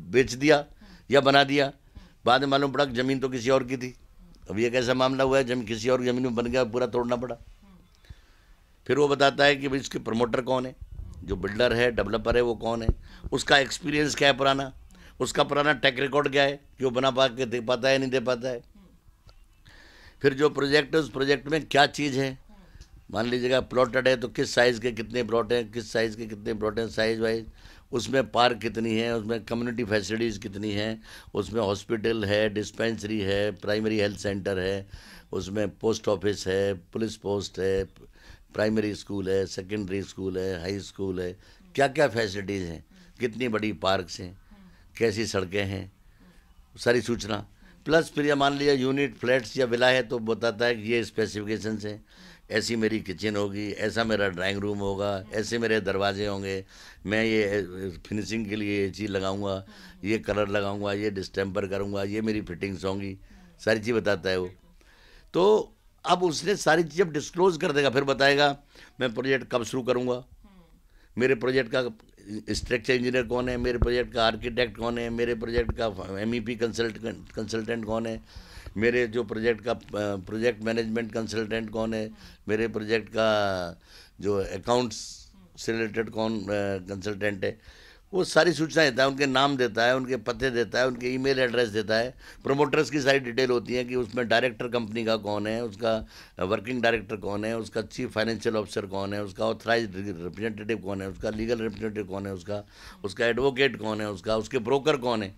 बेच दिया या बना दिया, बाद में मालूम पड़ा कि ज़मीन तो किसी और की थी। अब ये कैसा मामला हुआ है, जमीन किसी और ज़मीन में बन गया, पूरा तोड़ना पड़ा। फिर वो बताता है कि भाई इसके प्रमोटर कौन है, जो बिल्डर है, डेवलपर है, वो कौन है, उसका एक्सपीरियंस क्या है पुराना, उसका पुराना ट्रैक रिकॉर्ड क्या है कि वो बना पा के दे पाता है या नहीं दे पाता है। फिर जो प्रोजेक्ट है उस प्रोजेक्ट में क्या चीज़ है, मान लीजिएगा प्लॉटेड है तो किस साइज़ के कितने प्लॉट हैं, किस साइज़ के कितने प्लॉट हैं, साइज़ वाइज उसमें पार्क कितनी है, उसमें कम्युनिटी फैसिलिटीज़ कितनी हैं, उसमें हॉस्पिटल है, डिस्पेंसरी है, प्राइमरी हेल्थ सेंटर है, उसमें पोस्ट ऑफिस है, पुलिस पोस्ट है, प्राइमरी स्कूल है, सेकेंडरी स्कूल है, हाई स्कूल है, क्या क्या फैसिलिटीज़ हैं, कितनी बड़ी पार्क्स हैं, कैसी सड़कें हैं, सारी सूचना। प्लस फिर ये मान लिया यूनिट फ्लैट्स या विला है तो बताता है कि ये स्पेसिफिकेशंस हैं, ऐसी मेरी किचन होगी, ऐसा मेरा ड्राइंग रूम होगा, ऐसे मेरे दरवाजे होंगे, मैं ये फिनिशिंग के लिए ये चीज़ लगाऊंगा, ये कलर लगाऊंगा, ये डिस्टेम्पर करूंगा, ये मेरी फिटिंग्स होंगी, सारी चीज़ बताता है वो। तो अब उसने सारी चीज़ जब डिस्क्लोज कर देगा फिर बताएगा मैं प्रोजेक्ट कब शुरू करूंगा, मेरे प्रोजेक्ट का स्ट्रक्चर इंजीनियर कौन है, मेरे प्रोजेक्ट का आर्किटेक्ट कौन है, मेरे प्रोजेक्ट का MEP कंसल्टेंट कौन है, मेरे जो प्रोजेक्ट का प्रोजेक्ट मैनेजमेंट कंसल्टेंट कौन है, मेरे प्रोजेक्ट का जो अकाउंट्स से रिलेटेड कौन कंसल्टेंट है, वो सारी सूचना देता है, उनके नाम देता है, उनके पते देता है, उनके ईमेल एड्रेस देता है। प्रमोटर्स की सारी डिटेल होती है कि उसमें डायरेक्टर कंपनी का कौन है, उसका वर्किंग डायरेक्टर कौन है, उसका चीफ फाइनेंशियल ऑफिसर कौन है, उसका ऑथराइज्ड रिप्रेजेंटेटिव कौन है, उसका लीगल रिप्रेजेंटेटिव कौन है, उसका एडवोकेट कौन है, उसके ब्रोकर कौन है,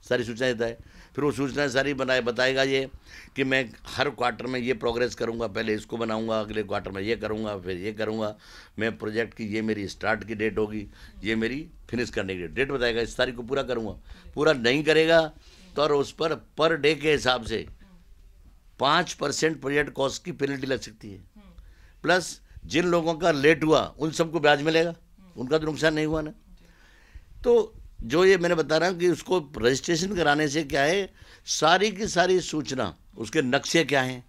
सारी सूचना देता है। फिर वो सूचनाएं सारी बताएगा ये कि मैं हर क्वार्टर में ये प्रोग्रेस करूंगा, पहले इसको बनाऊंगा, अगले क्वार्टर में ये करूंगा, फिर ये करूंगा, मैं प्रोजेक्ट की ये मेरी स्टार्ट की डेट होगी, ये मेरी फिनिश करने की डेट बताएगा, इस तारीख को पूरा करूंगा। पूरा नहीं करेगा तो और उस पर डे के हिसाब से 5% प्रोजेक्ट कॉस्ट की पेनल्टी लग सकती है। प्लस जिन लोगों का लेट हुआ उन सबको ब्याज मिलेगा, उनका तो नुकसान नहीं हुआ ना। तो जो ये मैंने बता रहा हूँ कि उसको रजिस्ट्रेशन कराने से क्या है, सारी की सारी सूचना, उसके नक्शे क्या हैं,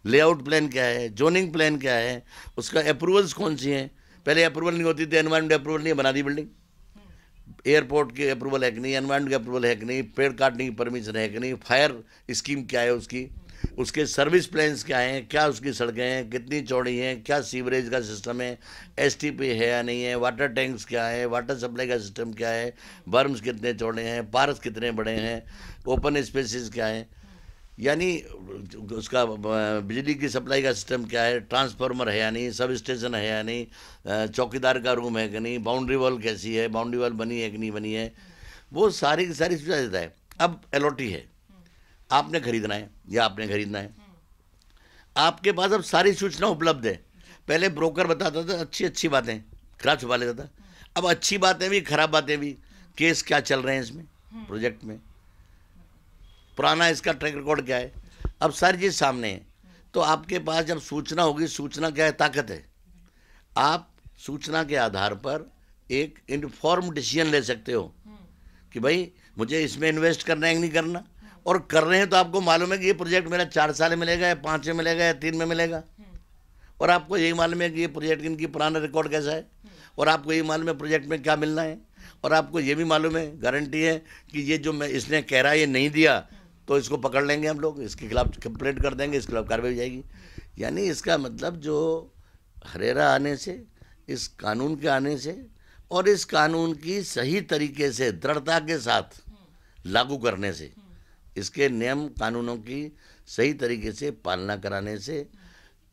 लेआउट प्लान क्या है, जोनिंग प्लान क्या है, उसका अप्रूवल्स कौन सी हैं। पहले अप्रूवल नहीं होती थी, एनवायरमेंट अप्रूवल नहीं, बना दी बिल्डिंग। एयरपोर्ट की अप्रूवल है कि नहीं, एनवायरमेंट की अप्रूवल है कि नहीं, पेड़ काटने की परमिशन है कि नहीं, फायर स्कीम क्या है उसकी, उसके सर्विस प्लान्स क्या हैं, क्या उसकी सड़कें हैं, कितनी चौड़ी हैं, क्या सीवरेज का सिस्टम है, STP है या नहीं है, वाटर टैंक्स क्या है, वाटर सप्लाई का सिस्टम क्या है, बर्म्स कितने चौड़े हैं, पार्क्स कितने बड़े हैं, ओपन स्पेसेस क्या है, यानी उसका बिजली की सप्लाई का सिस्टम क्या है, ट्रांसफार्मर है या नहीं, सब स्टेशन है या नहीं, चौकीदार का रूम है कि नहीं, बाउंड्री वॉल कैसी है, बाउंड्री वॉल बनी है कि नहीं बनी है, वो सारी की सारी सूचना देता है। अब LOT है, आपने खरीदना है या आपने खरीदना है, आपके पास अब सारी सूचना उपलब्ध है। पहले ब्रोकर बताता था अच्छी अच्छी बातें, खराब छुपा लेता था। अब अच्छी बातें भी खराब बातें भी, केस क्या चल रहे हैं इसमें प्रोजेक्ट में, पुराना इसका ट्रैक रिकॉर्ड क्या है, अब सारी चीज़ सामने है। तो आपके पास जब सूचना होगी, सूचना क्या है, ताकत है। आप सूचना के आधार पर एक इन्फॉर्म डिसीजन ले सकते हो कि भाई मुझे इसमें इन्वेस्ट करना है कि नहीं करना, और कर रहे हैं तो आपको मालूम है कि ये प्रोजेक्ट मेरा 4 साल में मिलेगा या 5 में मिलेगा या 3 में मिलेगा, और आपको यही मालूम है कि ये प्रोजेक्ट इनकी पुराना रिकॉर्ड कैसा है, और आपको यही मालूम है प्रोजेक्ट में क्या मिलना है, और आपको ये भी मालूम है, गारंटी है कि ये जो मैं इसने कह रहा है ये नहीं दिया तो इसको पकड़ लेंगे हम लोग, इसके खिलाफ कंप्लेंट कर देंगे, इसके खिलाफ कार्रवाई हो जाएगी। यानी इसका मतलब जो हरेरा आने से, इस कानून के आने से, और इस कानून की सही तरीके से दृढ़ता के साथ लागू करने से, इसके नियम कानूनों की सही तरीके से पालना कराने से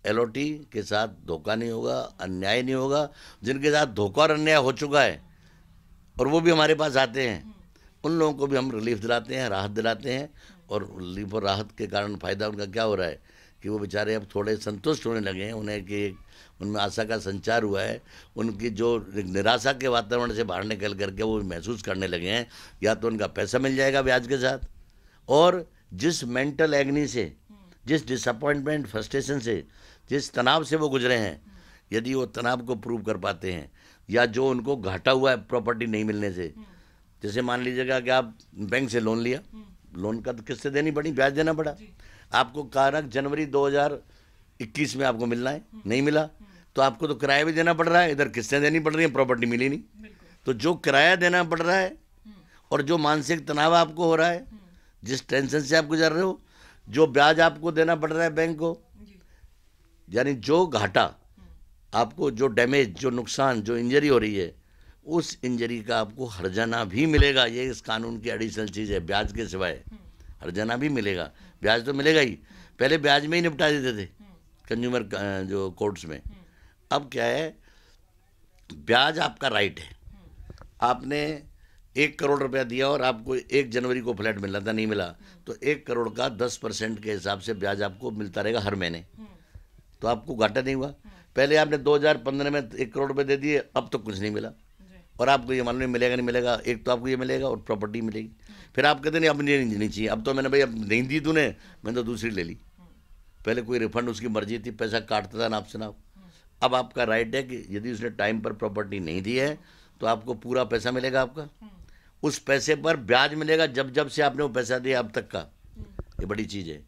LOT के साथ धोखा नहीं होगा, अन्याय नहीं होगा। जिनके साथ धोखा और अन्याय हो चुका है और वो भी हमारे पास आते हैं, उन लोगों को भी हम रिलीफ दिलाते हैं, राहत दिलाते हैं। और रिलीफ और राहत के कारण फ़ायदा उनका क्या हो रहा है कि वो बेचारे अब थोड़े संतुष्ट होने लगे हैं, उन्हें कि उनमें आशा का संचार हुआ है, उनकी जो निराशा के वातावरण से बाहर निकल करके वो महसूस करने लगे हैं या तो उनका पैसा मिल जाएगा ब्याज के साथ, और जिस मेंटल एग्नी से, जिस डिसअपॉइंटमेंट, फ्रस्ट्रेशन से, जिस तनाव से वो गुजरे हैं, यदि वो तनाव को प्रूव कर पाते हैं, या जो उनको घाटा हुआ है प्रॉपर्टी नहीं मिलने से, जैसे मान लीजिएगा कि आप बैंक से लोन लिया, लोन का तो किस्तें देनी पड़ी, ब्याज देना पड़ा, आपको कारक जनवरी 2021 में आपको मिलना है, नहीं मिला तो आपको तो किराया भी देना पड़ रहा है, इधर किस्तें देनी पड़ रही हैं, प्रॉपर्टी मिली नहीं। तो जो किराया देना पड़ रहा है और जो मानसिक तनाव आपको हो रहा है, जिस टेंशन से आप गुजर रहे हो, जो ब्याज आपको देना पड़ रहा है बैंक को, यानी जो घाटा आपको, जो डैमेज, जो नुकसान, जो इंजरी हो रही है, उस इंजरी का आपको हर्जाना भी मिलेगा। ये इस कानून की एडिशनल चीज़ है, ब्याज के सिवाय हर्जाना भी मिलेगा। ब्याज तो मिलेगा ही, पहले ब्याज में ही निपटा देते थे कंज्यूमर जो कोर्ट्स में। अब क्या है, ब्याज आपका राइट है, आपने 1 करोड़ रुपया दिया और आपको 1 जनवरी को फ्लैट मिला था, नहीं मिला, तो 1 करोड़ का 10% के हिसाब से ब्याज आपको मिलता रहेगा हर महीने, तो आपको घाटा नहीं हुआ। पहले आपने 2015 में 1 करोड़ रुपए दे दिए, अब तो कुछ नहीं मिला, और आपको ये मालूम नहीं मिलेगा नहीं मिलेगा, एक तो आपको ये मिलेगा और प्रॉपर्टी मिलेगी। फिर आप कहते नहीं अब नहीं चाहिए, अब तो मैंने भाई अब नहीं दी तूने, मैंने तो दूसरी ले ली। पहले कोई रिफंड उसकी मर्जी थी, पैसा काटता था नाप से नाप। अब आपका राइट है कि यदि उसने टाइम पर प्रॉपर्टी नहीं दी है तो आपको पूरा पैसा मिलेगा आपका, उस पैसे पर ब्याज मिलेगा जब जब से आपने वो पैसा दिया अब तक का। ये बड़ी चीज़ है।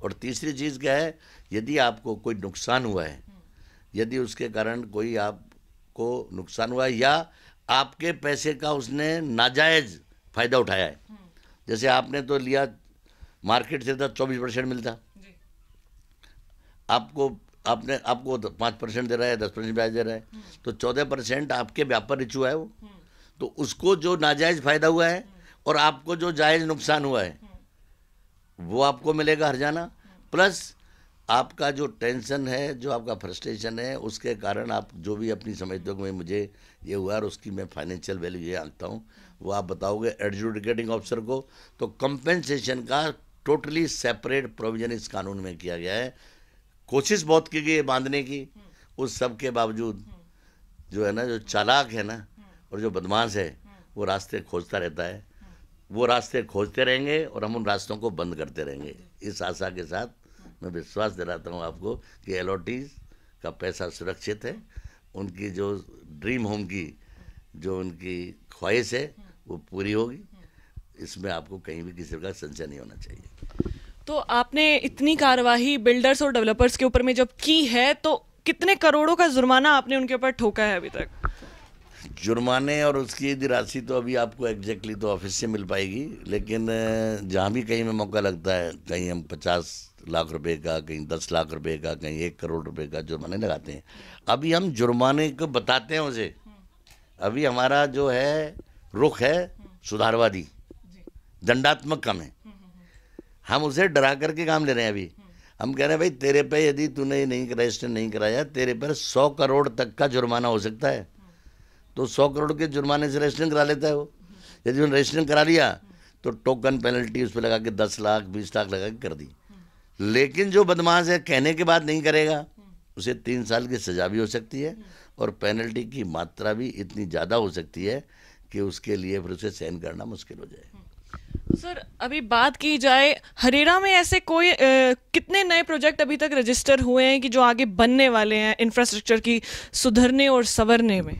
और तीसरी चीज़ क्या है, यदि आपको कोई नुकसान हुआ है, यदि उसके कारण कोई आपको नुकसान हुआ है या आपके पैसे का उसने नाजायज़ फ़ायदा उठाया है, जैसे आपने तो लिया मार्केट से था 24% मिलता, आपको 5% दे रहा है, 10% ब्याज दे रहा है, तो 14% आपके व्यापार रिचू है वो, तो उसको जो नाजायज़ फ़ायदा हुआ है और आपको जो जायज़ नुकसान हुआ है वो आपको मिलेगा हर्जाना, प्लस आपका जो टेंशन है, जो आपका फ्रस्ट्रेशन है, उसके कारण आप जो भी अपनी समझते हो कि मुझे ये हुआ और उसकी मैं फाइनेंशियल वैल्यू ये आंकता हूँ, वो आप बताओगे एडजुडिकेटिंग ऑफिसर को, तो कंपेंसेशन का टोटली सेपरेट प्रोविजन इस कानून में किया गया है। कोशिश बहुत की गई है बांधने की, उस सब के बावजूद जो है ना, जो चालाक है ना और जो बदमाश है वो रास्ते खोजता रहता है, वो रास्ते खोजते रहेंगे और हम उन रास्तों को बंद करते रहेंगे। इस आशा के साथ मैं विश्वास दिलाता हूँ आपको कि एलओटीज का पैसा सुरक्षित है, उनकी जो ड्रीम होम की जो उनकी ख्वाहिश है वो पूरी होगी, इसमें आपको कहीं भी किसी का संशय नहीं होना चाहिए। तो आपने इतनी कार्यवाही बिल्डर्स और डेवलपर्स के ऊपर में जब की है, तो कितने करोड़ों का जुर्माना आपने उनके ऊपर ठोका है अभी तक? जुर्माने और उसकी यदि राशि तो अभी आपको एग्जैक्टली तो ऑफिस से मिल पाएगी, लेकिन जहाँ भी कहीं में मौका लगता है, कहीं हम 50 लाख रुपए का, कहीं 10 लाख रुपए का, कहीं 1 करोड़ रुपए का जुर्माने लगाते हैं। अभी हम जुर्माने को बताते हैं उसे, अभी हमारा जो है रुख है सुधारवादी, दंडात्मक कम है, हम उसे डरा करके काम ले रहे हैं। अभी हम कह रहे हैं भाई तेरे पे यदि तूने नहीं रजिस्टर नहीं कराया, तेरे पर 100 करोड़ तक का जुर्माना हो सकता है, तो 100 करोड़ के जुर्माने से रजिस्ट्रेशन करा लेता है वो। यदि उन्होंने रजिस्ट्रेशन करा लिया तो टोकन पेनल्टी उस पर लगा के 10 लाख 20 लाख लगा के कर दी। लेकिन जो बदमाश है कहने के बाद नहीं करेगा, उसे 3 साल की सज़ा भी हो सकती है और पेनल्टी की मात्रा भी इतनी ज़्यादा हो सकती है कि उसके लिए फिर उसे सहन करना मुश्किल हो जाए। सर, अभी बात की जाए हरेरा में ऐसे कोई कितने नए प्रोजेक्ट अभी तक रजिस्टर हुए हैं कि जो आगे बनने वाले हैं इंफ्रास्ट्रक्चर की सुधरने और संवरने में?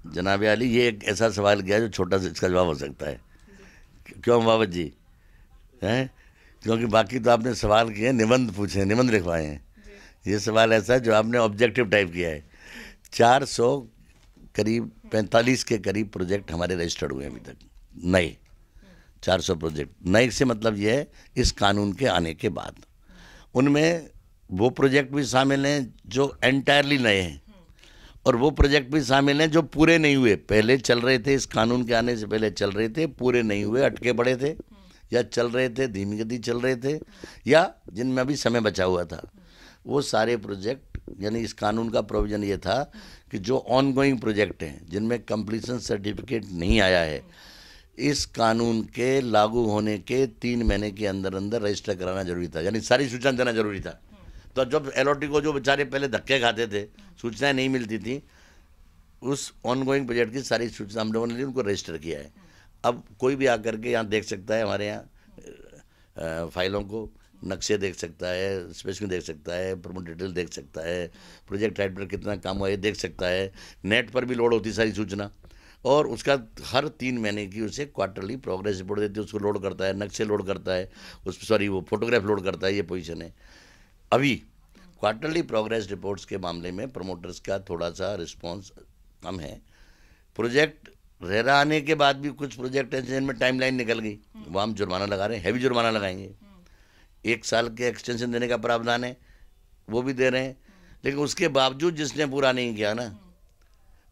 जनाब आली, ये एक ऐसा सवाल किया जो छोटा सा इसका जवाब हो सकता है। क्यों बाबत जी हैं? क्योंकि बाकी तो आपने सवाल किए, निबंध पूछे हैं, निबंध लिखवाए हैं। ये सवाल ऐसा है जो आपने ऑब्जेक्टिव टाइप किया है। 400 करीब 45 के करीब प्रोजेक्ट हमारे रजिस्टर्ड हुए हैं अभी तक, नए 400 प्रोजेक्ट। नए से मतलब ये है इस कानून के आने के बाद। उनमें वो प्रोजेक्ट भी शामिल हैं जो एंटायरली नए हैं और वो प्रोजेक्ट भी शामिल हैं जो पूरे नहीं हुए, पहले चल रहे थे, इस कानून के आने से पहले चल रहे थे, पूरे नहीं हुए, अटके पड़े थे या चल रहे थे, धीमी गति चल रहे थे, या जिनमें अभी समय बचा हुआ था। वो सारे प्रोजेक्ट, यानी इस कानून का प्रोविज़न ये था कि जो ऑन गोइंग प्रोजेक्ट हैं जिनमें कंप्लीशन सर्टिफिकेट नहीं आया है, इस कानून के लागू होने के 3 महीने के अंदर अंदर रजिस्टर कराना जरूरी था, यानी सारी सूचना देना जरूरी था। तो जब एलओटी को जो बेचारे पहले धक्के खाते थे, सूचनाएं नहीं मिलती थी, उस ऑन गोइंग प्रोजेक्ट की सारी सूचना हम लोगों ने उनको रजिस्टर किया है। अब कोई भी आकर के यहाँ देख सकता है, हमारे यहाँ फाइलों को, नक्शे देख सकता है, स्पेसिफिकेशन देख सकता है, प्रमोट डिटेल देख सकता है, प्रोजेक्ट साइट पर कितना काम हुआ ये देख सकता है, नेट पर भी लोड होती सारी सूचना, और उसका हर 3 महीने की उसे क्वार्टरली प्रोग्रेस रिपोर्ट देती है, उसको लोड करता है, नक्शे लोड करता है, वो फोटोग्राफ लोड करता है। ये पोजीशन है। अभी क्वार्टरली प्रोग्रेस रिपोर्ट्स के मामले में प्रमोटर्स का थोड़ा सा रिस्पांस कम है। प्रोजेक्ट रेरा आने के बाद भी कुछ प्रोजेक्ट हैं जिनमें टाइमलाइन निकल गई, वो हम जुर्माना लगा रहे हैं, हैवी जुर्माना लगाएंगे। 1 साल के एक्सटेंशन देने का प्रावधान है, वो भी दे रहे हैं। लेकिन उसके बावजूद जिसने पूरा नहीं किया ना,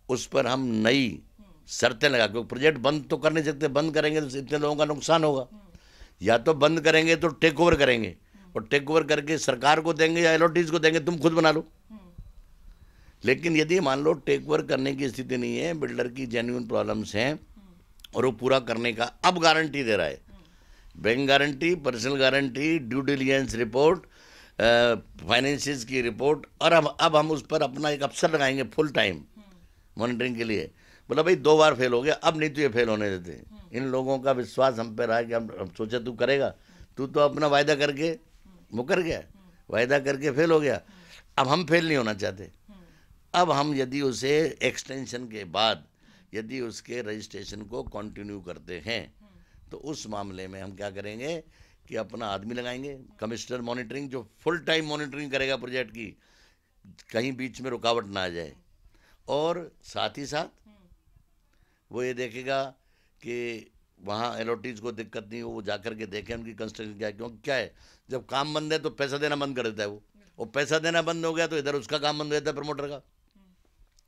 उस पर हम नई शर्तें लगा, क्योंकि प्रोजेक्ट बंद तो कर नहीं सकते, बंद करेंगे तो इतने लोगों का नुकसान होगा। या तो बंद करेंगे तो टेक ओवर करेंगे, और टेक ओवर करके सरकार को देंगे या एलओटीज को देंगे, तुम खुद बना लो। लेकिन यदि मान लो टेक ओवर करने की स्थिति नहीं है, बिल्डर की जेन्युइन प्रॉब्लम्स हैं और वो पूरा करने का अब गारंटी दे रहा है, bank guarantee, personal guarantee, due diligence report, finances की रिपोर्ट, और अब हम उस पर अपना एक अफसर लगाएंगे फुल टाइम मॉनिटरिंग के लिए। बोला भाई 2 बार फेल हो गया, अब नहीं तो ये फेल होने देते। इन लोगों का विश्वास हम पे रहा है कि हम सोचे तू करेगा, तू तो अपना वायदा करके मुकर गया, वायदा करके फेल हो गया। अब हम फेल नहीं होना चाहते। अब हम यदि उसे एक्सटेंशन के बाद यदि उसके रजिस्ट्रेशन को कंटिन्यू करते हैं तो उस मामले में हम क्या करेंगे कि अपना आदमी लगाएंगे कमिश्नर मॉनिटरिंग, जो फुल टाइम मॉनिटरिंग करेगा प्रोजेक्ट की, कहीं बीच में रुकावट ना आ जाए। और साथ ही साथ वो ये देखेगा कि वहाँ एलओटीज को दिक्कत नहीं हो, वो जाकर के देखें उनकी कंस्ट्रक्शन क्या है। क्योंकि क्या है, जब काम बंद है तो पैसा देना बंद कर देता है वो, और पैसा देना बंद हो गया तो इधर उसका काम बंद हो जाता है प्रमोटर का।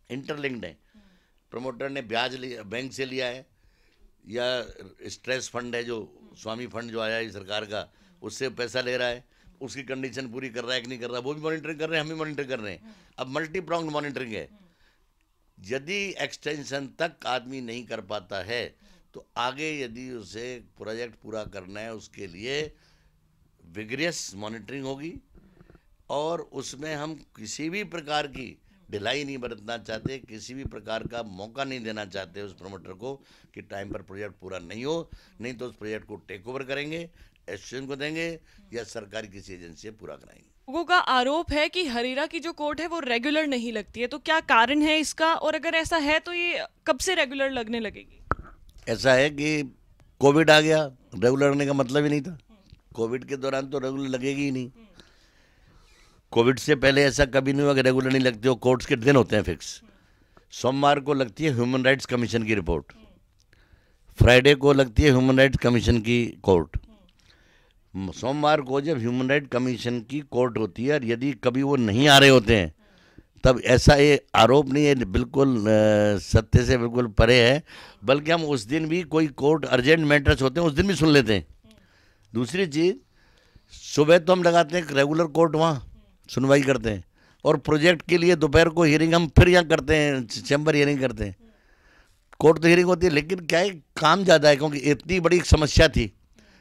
इंटरलिंक्ड है, प्रमोटर ने ब्याज लिया, बैंक से लिया है, या स्ट्रेस फंड है जो स्वामी फंड जो आया है सरकार का, उससे पैसा ले रहा है, उसकी कंडीशन पूरी कर रहा है कि नहीं कर रहा, वो भी मॉनिटरिंग कर रहे हैं, हम भी मॉनिटर कर रहे हैं। अब मल्टी प्रॉन्ग मॉनिटरिंग है। यदि एक्सटेंशन तक आदमी नहीं कर पाता है तो आगे यदि उसे प्रोजेक्ट पूरा करना है उसके लिए विग्रियस मॉनिटरिंग होगी, और उसमें हम किसी भी प्रकार की ढिलाई नहीं बरतना चाहते, किसी भी प्रकार का मौका नहीं देना चाहते उस प्रमोटर को कि टाइम पर प्रोजेक्ट पूरा नहीं हो, नहीं तो उस प्रोजेक्ट को टेक ओवर करेंगे, एसोसिएशन को देंगे या सरकारी किसी एजेंसी से पूरा कराएंगे। लोगों का आरोप है कि हरीरा की जो कोर्ट है वो रेगुलर नहीं लगती है, तो क्या कारण है इसका, और अगर ऐसा है तो ये कब से रेगुलर लगने लगेगी? ऐसा है कि कोविड आ गया, रेगुलर लगने का मतलब ही नहीं था। कोविड के दौरान तो रेगुलर लगेगी ही नहीं। कोविड से पहले ऐसा कभी नहीं हुआ कि रेगुलर नहीं लगती हो। कोर्ट्स के दिन होते हैं फिक्स। सोमवार को लगती है ह्यूमन राइट्स कमीशन की रिपोर्ट, फ्राइडे को लगती है ह्यूमन राइट्स कमीशन की कोर्ट। सोमवार को जब ह्यूमन राइट कमीशन की कोर्ट होती है और यदि कभी वो नहीं आ रहे होते हैं तब ऐसा ये आरोप नहीं है, बिल्कुल सत्य से बिल्कुल परे है, बल्कि हम उस दिन भी कोई कोर्ट अर्जेंट मैटर्स होते हैं उस दिन भी सुन लेते हैं। दूसरी चीज़, सुबह तो हम लगाते हैं रेगुलर कोर्ट, वहाँ सुनवाई करते हैं, और प्रोजेक्ट के लिए दोपहर को हियरिंग हम फिर यहाँ करते हैं, चैम्बर हियरिंग करते हैं। कोर्ट तो हियरिंग होती है, लेकिन क्या है काम ज़्यादा है, क्योंकि इतनी बड़ी समस्या थी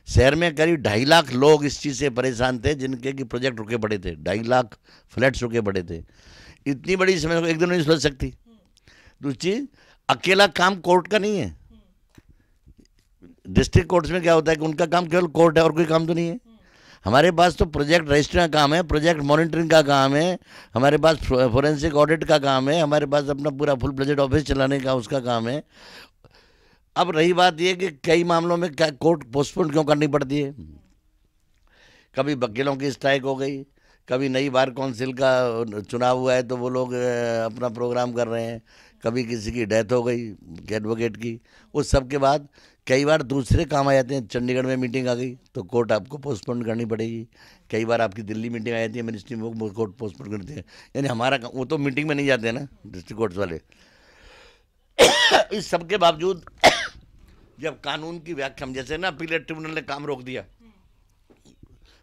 शहर में। करीब 2.5 लाख लोग इस चीज़ से परेशान थे जिनके कि प्रोजेक्ट रुके पड़े थे, 2.5 लाख फ्लैट्स रुके पड़े थे। इतनी बड़ी समस्या को एक दिन नहीं सुलझ सकती। दूसरी चीज़, अकेला काम कोर्ट का नहीं है। डिस्ट्रिक्ट कोर्ट्स में क्या होता है कि उनका काम केवल कोर्ट है और कोई काम तो नहीं है। हमारे पास तो प्रोजेक्ट रजिस्ट्री का काम है, प्रोजेक्ट मॉनिटरिंग का काम है, हमारे पास फोरेंसिक ऑडिट का काम है, हमारे पास अपना पूरा फुल बजट ऑफिस चलाने का उसका काम है। अब रही बात यह कि कई मामलों में क्या कोर्ट पोस्टपोन क्यों करनी पड़ती है। कभी वकीलों की स्ट्राइक हो गई, कभी नई बार काउंसिल का चुनाव हुआ है तो वो लोग अपना प्रोग्राम कर रहे हैं, कभी किसी की डेथ हो गई एडवोकेट की, उस सब के बाद कई बार दूसरे काम आ जाते हैं। चंडीगढ़ में मीटिंग आ गई तो कोर्ट आपको पोस्टपोन करनी पड़ेगी। कई बार आपकी दिल्ली मीटिंग आ जाती है मिनिस्ट्री में, वो कोर्ट पोस्टपोन करती है। यानी हमारा वो तो मीटिंग में नहीं जाते हैं ना डिस्ट्रिक्ट कोर्ट्स वाले। इस सब के बावजूद जब कानून की व्याख्या, जैसे ना अपीलेट ट्रिब्यूनल ने काम रोक दिया,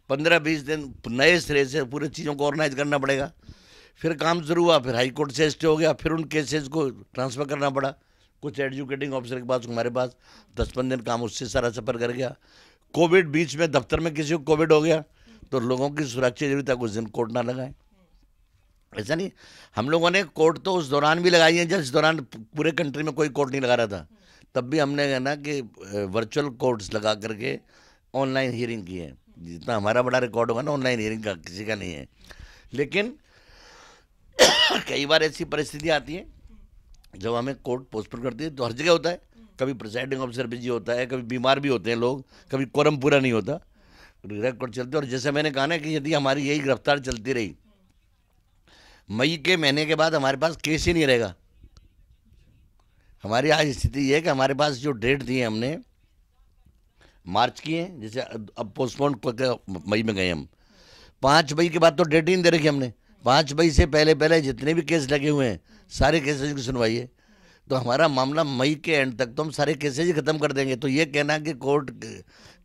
15-20 दिन नए सिरे से पूरे चीज़ों को ऑर्गेनाइज करना पड़ेगा। फिर काम शुरू हुआ, फिर हाई कोर्ट से स्टे हो गया, फिर उन केसेस को ट्रांसफ़र करना पड़ा कुछ एजुकेटिंग ऑफिसर के पास, हमारे पास 10-15 दिन काम उससे सारा सफ़र कर गया। कोविड बीच में दफ्तर में किसी को कोविड हो गया तो लोगों की सुरक्षा जरूरी था, कुछ दिन कोर्ट ना लगाए। ऐसा नहीं, हम लोगों ने कोर्ट तो उस दौरान भी लगाई है जिस दौरान पूरे कंट्री में कोई कोर्ट नहीं लगा रहा था। तब भी हमने ना कि वर्चुअल कोर्ट्स लगा करके ऑनलाइन हियरिंग की है। जितना हमारा बड़ा रिकॉर्ड होगा ना ऑनलाइन हियरिंग का, किसी का नहीं है। लेकिन कई बार ऐसी परिस्थिति आती है जब हमें कोर्ट पोस्टपोन करती है, तो हर जगह होता है। कभी प्रिसाइडिंग ऑफिसर बिजी होता है, कभी बीमार भी होते हैं लोग, कभी कोरम पूरा नहीं होता, रिकॉर्ड चलते। और जैसे मैंने कहा ना कि यदि हमारी यही गिरफ्तार चलती रही, मई के महीने के बाद हमारे पास केस ही नहीं रहेगा। हमारी आज स्थिति ये है कि हमारे पास जो डेट दी है हमने मार्च की है, जैसे अब पोस्टपोन मई में गए हम, 5 मई के बाद तो डेट ही नहीं दे रखी हमने। 5 मई से पहले पहले जितने भी केस लगे हुए हैं सारे केसेज की सुनवाई है। तो हमारा मामला मई के एंड तक तो हम सारे केसेज ही ख़त्म कर देंगे। तो ये कहना कि कोर्ट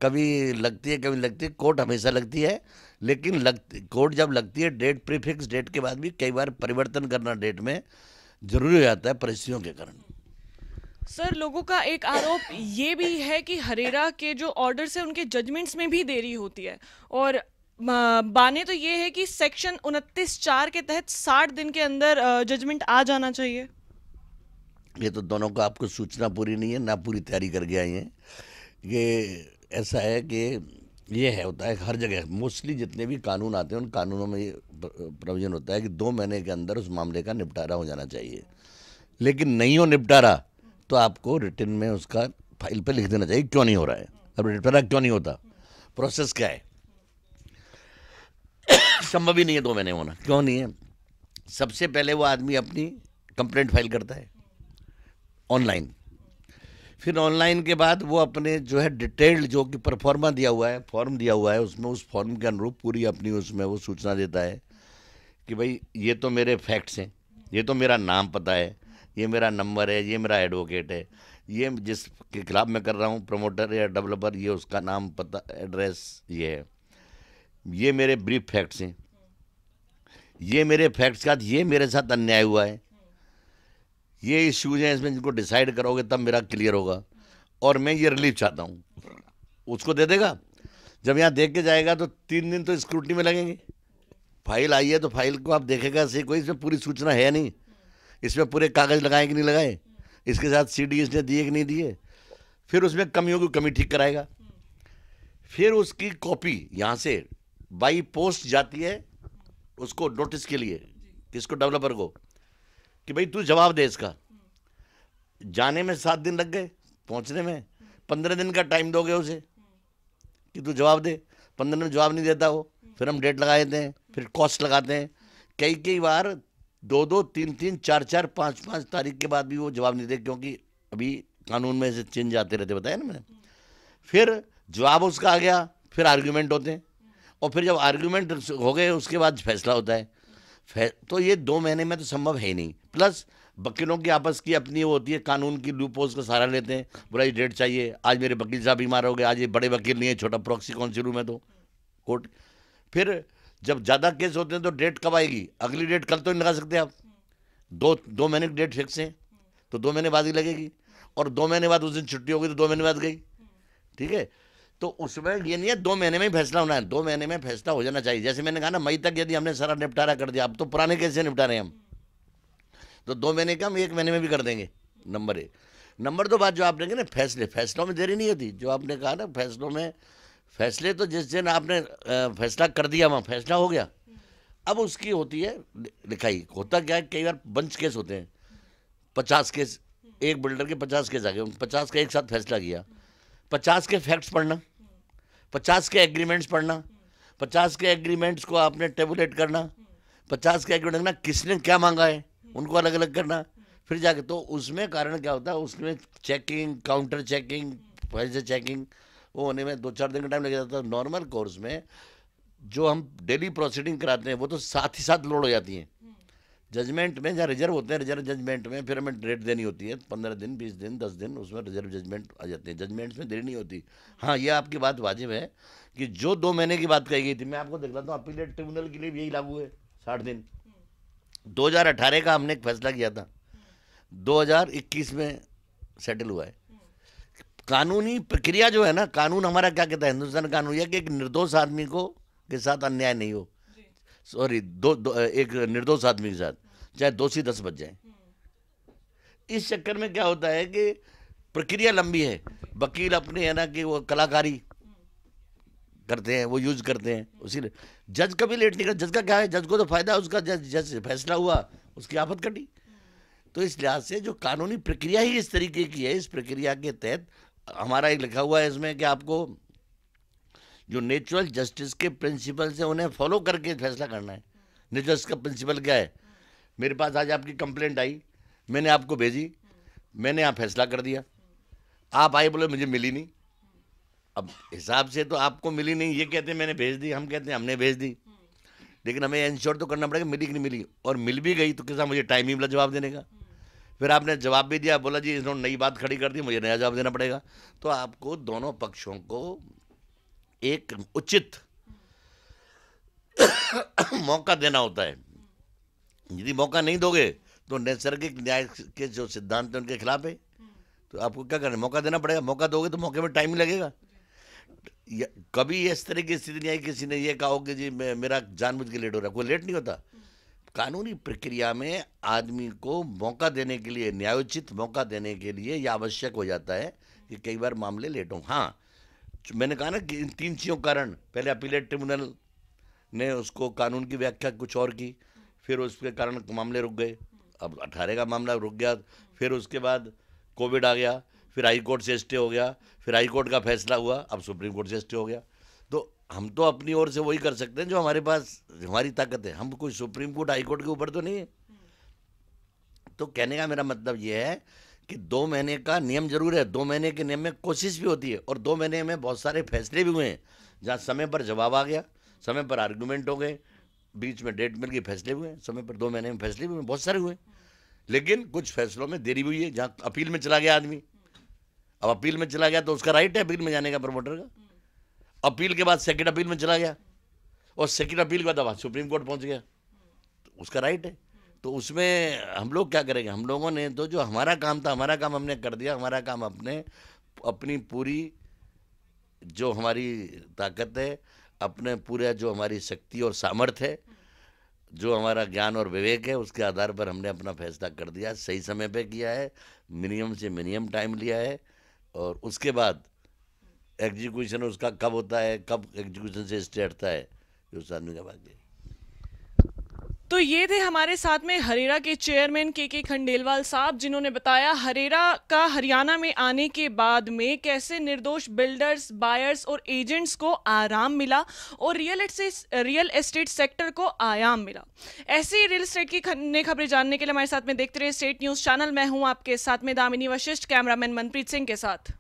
कभी लगती है कभी लगती है, कोर्ट हमेशा लगती है। लेकिन कोर्ट जब लगती है डेट, प्रीफिक्स डेट के बाद भी कई बार परिवर्तन करना डेट में जरूरी हो जाता है परिस्थितियों के कारण। सर, लोगों का एक आरोप ये भी है कि हरेरा के जो ऑर्डर्स है उनके जजमेंट्स में भी देरी होती है, और बाने तो ये है कि सेक्शन 29(4) के तहत 60 दिन के अंदर जजमेंट आ जाना चाहिए। ये तो दोनों को आपको सूचना पूरी नहीं है, ना पूरी तैयारी करके आई हैं। ये ऐसा है कि ये है, होता है हर जगह, मोस्टली जितने भी कानून आते हैं उन कानूनों में ये प्रोविजन होता है कि 2 महीने के अंदर उस मामले का निपटारा हो जाना चाहिए। लेकिन नहीं हो निपटारा तो आपको रिटन में उसका फाइल पे लिख देना चाहिए क्यों नहीं हो रहा है। अब निपटारा क्यों नहीं होता, प्रोसेस क्या है, संभव ही नहीं है 2 महीने होना। क्यों नहीं है? सबसे पहले वो आदमी अपनी कंप्लेंट फाइल करता है ऑनलाइन, फिर ऑनलाइन के बाद वो अपने जो है डिटेल्ड जो कि परफॉर्मा दिया हुआ है, फॉर्म दिया हुआ है, उसमें उस फॉर्म के अनुरूप पूरी अपनी उसमें वो सूचना देता है कि भाई ये तो मेरे फैक्ट्स हैं, ये तो मेरा नाम पता है, ये मेरा नंबर है, ये मेरा एडवोकेट है, ये जिसके खिलाफ मैं कर रहा हूँ प्रमोटर या डेवलपर, ये उसका नाम पता एड्रेस ये है, ये मेरे ब्रीफ फैक्ट्स हैं, ये मेरे फैक्ट्स के साथ ये मेरे साथ अन्याय हुआ है, ये इश्यूज हैं, इसमें जिनको डिसाइड करोगे तब मेरा क्लियर होगा और मैं ये रिलीफ चाहता हूँ, उसको दे देगा। जब यहाँ देख के जाएगा तो 3 दिन तो स्क्रूटनी में लगेंगे। फाइल आई है तो फाइल को आप देखेगा सही, कोई इसमें पूरी सूचना है नहीं, इसमें पूरे कागज़ लगाए कि नहीं लगाए, इसके साथ CD इसने दिए कि नहीं दिए, फिर उसमें कमियों की कमी ठीक कराएगा, फिर उसकी कॉपी यहाँ से बाई पोस्ट जाती है उसको नोटिस के लिए, किसको, डेवलपर को, कि भाई तू जवाब दे इसका। जाने में 7 दिन लग गए, पहुंचने में 15 दिन का टाइम दोगे उसे कि तू जवाब दे। 15 दिन जवाब नहीं देता वो, फिर हम डेट लगा देते हैं, फिर कॉस्ट लगाते हैं। कई बार 2-2, 3-3, 4-4, 5-5 तारीख के बाद भी वो जवाब नहीं दे, क्योंकि अभी कानून में से चेंज आते रहते, बताया ना मैंने। फिर जवाब उसका आ गया, फिर आर्ग्यूमेंट होते हैं, और फिर जब आर्ग्यूमेंट हो गए उसके बाद फैसला होता है। तो ये 2 महीने में तो संभव है ही नहीं। प्लस वकीलों की आपस की अपनी वो होती है, कानून की लूपहोल्स का सहारा लेते हैं, बुराई डेट चाहिए, आज मेरे वकील साहब बीमार हो गए, आज ये बड़े वकील नहीं है, छोटा प्रॉक्सी कौन-सी रूम है तो कोर्ट। फिर जब ज़्यादा केस होते हैं तो डेट कब आएगी, अगली डेट कल तो नहीं लगा सकते आप, 2 महीने की डेट फिक्स है तो 2 महीने बाद ही लगेगी, और 2 महीने बाद उस दिन छुट्टी होगी तो 2 महीने बाद गई, ठीक है। तो उसमें ये नहीं है 2 महीने में ही फैसला होना है, 2 महीने में फैसला हो जाना चाहिए। जैसे मैंने कहा ना, मई तक यदि हमने सारा निपटारा कर दिया, अब तो पुराने केस से निपटा रहे हैं हम, तो 2 महीने का हम 1 महीने में भी कर देंगे। नंबर 1। नंबर 2 बात जो आपने कही ना, फैसलों में देरी नहीं होती, जो आपने कहा ना फैसलों में, फैसले तो जिस दिन आपने फैसला कर दिया वहाँ फैसला हो गया, अब उसकी होती है लिखाई। होता क्या है, कई बार बंच केस होते हैं, 50 केस, एक बिल्डर के 50 केस आ गए, 50 का एक साथ फैसला किया, 50 के फैक्ट्स पढ़ना, 50 के एग्रीमेंट्स पढ़ना, 50 के एग्रीमेंट्स को आपने टेबुलेट करना, 50 के एग्रीमेंट करना, किसने क्या मांगा है उनको अलग अलग करना, फिर जाके तो उसमें कारण क्या होता है, उसमें चेकिंग, काउंटर चेकिंग, पैसे चेकिंग, वो होने में 2-4 दिन का टाइम लग जाता है। नॉर्मल कोर्स में जो हम डेली प्रोसीडिंग कराते हैं वो तो साथ ही साथ लोड हो जाती हैं। जजमेंट में जहाँ रिजर्व होते हैं, रिजर्व जजमेंट में फिर हमें डेट देनी होती है, 15 दिन, 20 दिन, 10 दिन, उसमें रिजर्व जजमेंट आ जाते हैं। जजमेंट्स में देरी नहीं होती। हाँ, ये आपकी बात वाजिब है कि जो 2 महीने की बात कही गई थी, मैं आपको दिखलाता हूँ, अपीलेट ट्रिब्यूनल के लिए भी यही लागू है, 60 दिन। 2018 का हमने एक फैसला किया था, 2021 में सेटल हुआ है। कानूनी प्रक्रिया जो है ना, कानून हमारा क्या कहता है, हिंदुस्तान कानून, यह कि एक निर्दोष आदमी को के साथ अन्याय नहीं हो, सॉरी, एक निर्दोष आदमी के साथ चाहे दोषी 10 बच जाए। इस चक्कर में क्या होता है कि प्रक्रिया लंबी है, वकील अपने है ना कि वो कलाकारी करते हैं, वो यूज करते हैं, उसी जज कभी लेट नहीं करता। जज का क्या है, जज को तो फायदा है उसका, जज फैसला हुआ उसकी आफत कटी। तो इस लिहाज से जो कानूनी प्रक्रिया ही इस तरीके की है, इस प्रक्रिया के तहत हमारा एक लिखा हुआ है इसमें कि आपको जो नेचुरल जस्टिस के प्रिंसिपल्स हैं उन्हें फॉलो करके फैसला करना है। नेचुरल जस्टिस का प्रिंसिपल क्या है, मेरे पास आज आपकी कंप्लेंट आई, मैंने आपको भेजी, मैंने यहाँ फैसला कर दिया, आप आए बोले मुझे मिली नहीं। अब हिसाब से तो आपको मिली नहीं, ये कहते हैं मैंने भेज दी, हम कहते हैं हमने भेज दी, लेकिन हमें इंश्योर तो करना पड़ेगा मिली कि नहीं मिली। और मिल भी गई तो कैसा, मुझे टाइम ही मिला जवाब देने का। फिर आपने जवाब भी दिया, बोला जी इन्होंने नई बात खड़ी कर दी, मुझे नया जवाब देना पड़ेगा। तो आपको दोनों पक्षों को एक उचित मौका देना होता है। यदि मौका नहीं दोगे तो नैसर्गिक न्याय के जो सिद्धांत है उनके खिलाफ है। तो आपको क्या करना है, मौका देना पड़ेगा। मौका दोगे तो मौके में टाइम ही लगेगा। कभी इस तरह की स्थिति नहीं आई किसी ने ये कहा हो कि जी मेरा जानबूझ के लेट हो रहा है। कोई लेट नहीं होता। कानूनी प्रक्रिया में आदमी को मौका देने के लिए, न्यायोचित मौका देने के लिए यह आवश्यक हो जाता है कि कई बार मामले लेट हों। हाँ, मैंने कहा ना कि इन 3 चीज़ों के कारण, पहले अपीलेट ट्रिब्यूनल ने उसको कानून की व्याख्या कुछ और की, फिर उसके कारण मामले रुक गए। अब 18 का मामला रुक गया, फिर उसके बाद कोविड आ गया, फिर हाई कोर्ट से स्टे हो गया, फिर हाई कोर्ट का फैसला हुआ, अब सुप्रीम कोर्ट से स्टे हो गया। तो हम तो अपनी ओर से वही कर सकते हैं जो हमारे पास हमारी ताकत है। हम कोई सुप्रीम कोर्ट हाई कोर्ट के ऊपर तो नहीं है। तो कहने का मेरा मतलब ये है कि 2 महीने का नियम जरूर है। 2 महीने के नियम में कोशिश भी होती है, और 2 महीने में बहुत सारे फैसले भी हुए हैं जहाँ समय पर जवाब आ गया, समय पर आर्गूमेंट हो गए, बीच में डेट मिल गई, फैसले हुए समय पर। 2 महीने में फैसले भी हुए, बहुत सारे हुए। लेकिन कुछ फैसलों में देरी हुई है, जहाँ अपील में चला गया आदमी। अब अपील में चला गया तो उसका राइट है अपील में जाने का, प्रमोटर का। अपील के बाद सेकंड अपील में चला गया, और सेकंड अपील के बाद अब सुप्रीम कोर्ट पहुंच गया, तो उसका राइट है। तो उसमें हम लोग क्या करेंगे? हम लोगों ने तो जो हमारा काम था, हमारा काम हमने कर दिया। हमारा काम अपनी पूरी जो हमारी ताकत है, अपने पूरे जो हमारी शक्ति और सामर्थ्य है, जो हमारा ज्ञान और विवेक है, उसके आधार पर हमने अपना फैसला कर दिया। सही समय पे किया है, मिनिमम से मिनिमम टाइम लिया है, और उसके बाद एग्जीक्यूशन उसका कब होता है, कब एग्जीक्यूशन से स्टे हटता है, ये उस आदमी का भाग्य है। तो ये थे हमारे साथ में हरेरा के चेयरमैन के खंडेलवाल साहब, जिन्होंने बताया हरेरा का हरियाणा में आने के बाद में कैसे निर्दोष बिल्डर्स, बायर्स और एजेंट्स को आराम मिला और रियल एस्टेट सेक्टर को आयाम मिला। ऐसे ही रियल एस्टेट की नई खबरें जानने के लिए हमारे साथ में देखते रहिए स्टेट न्यूज चैनल। मैं हूं आपके साथ में दामिनी वशिष्ठ, कैमरामैन मनप्रीत सिंह के साथ।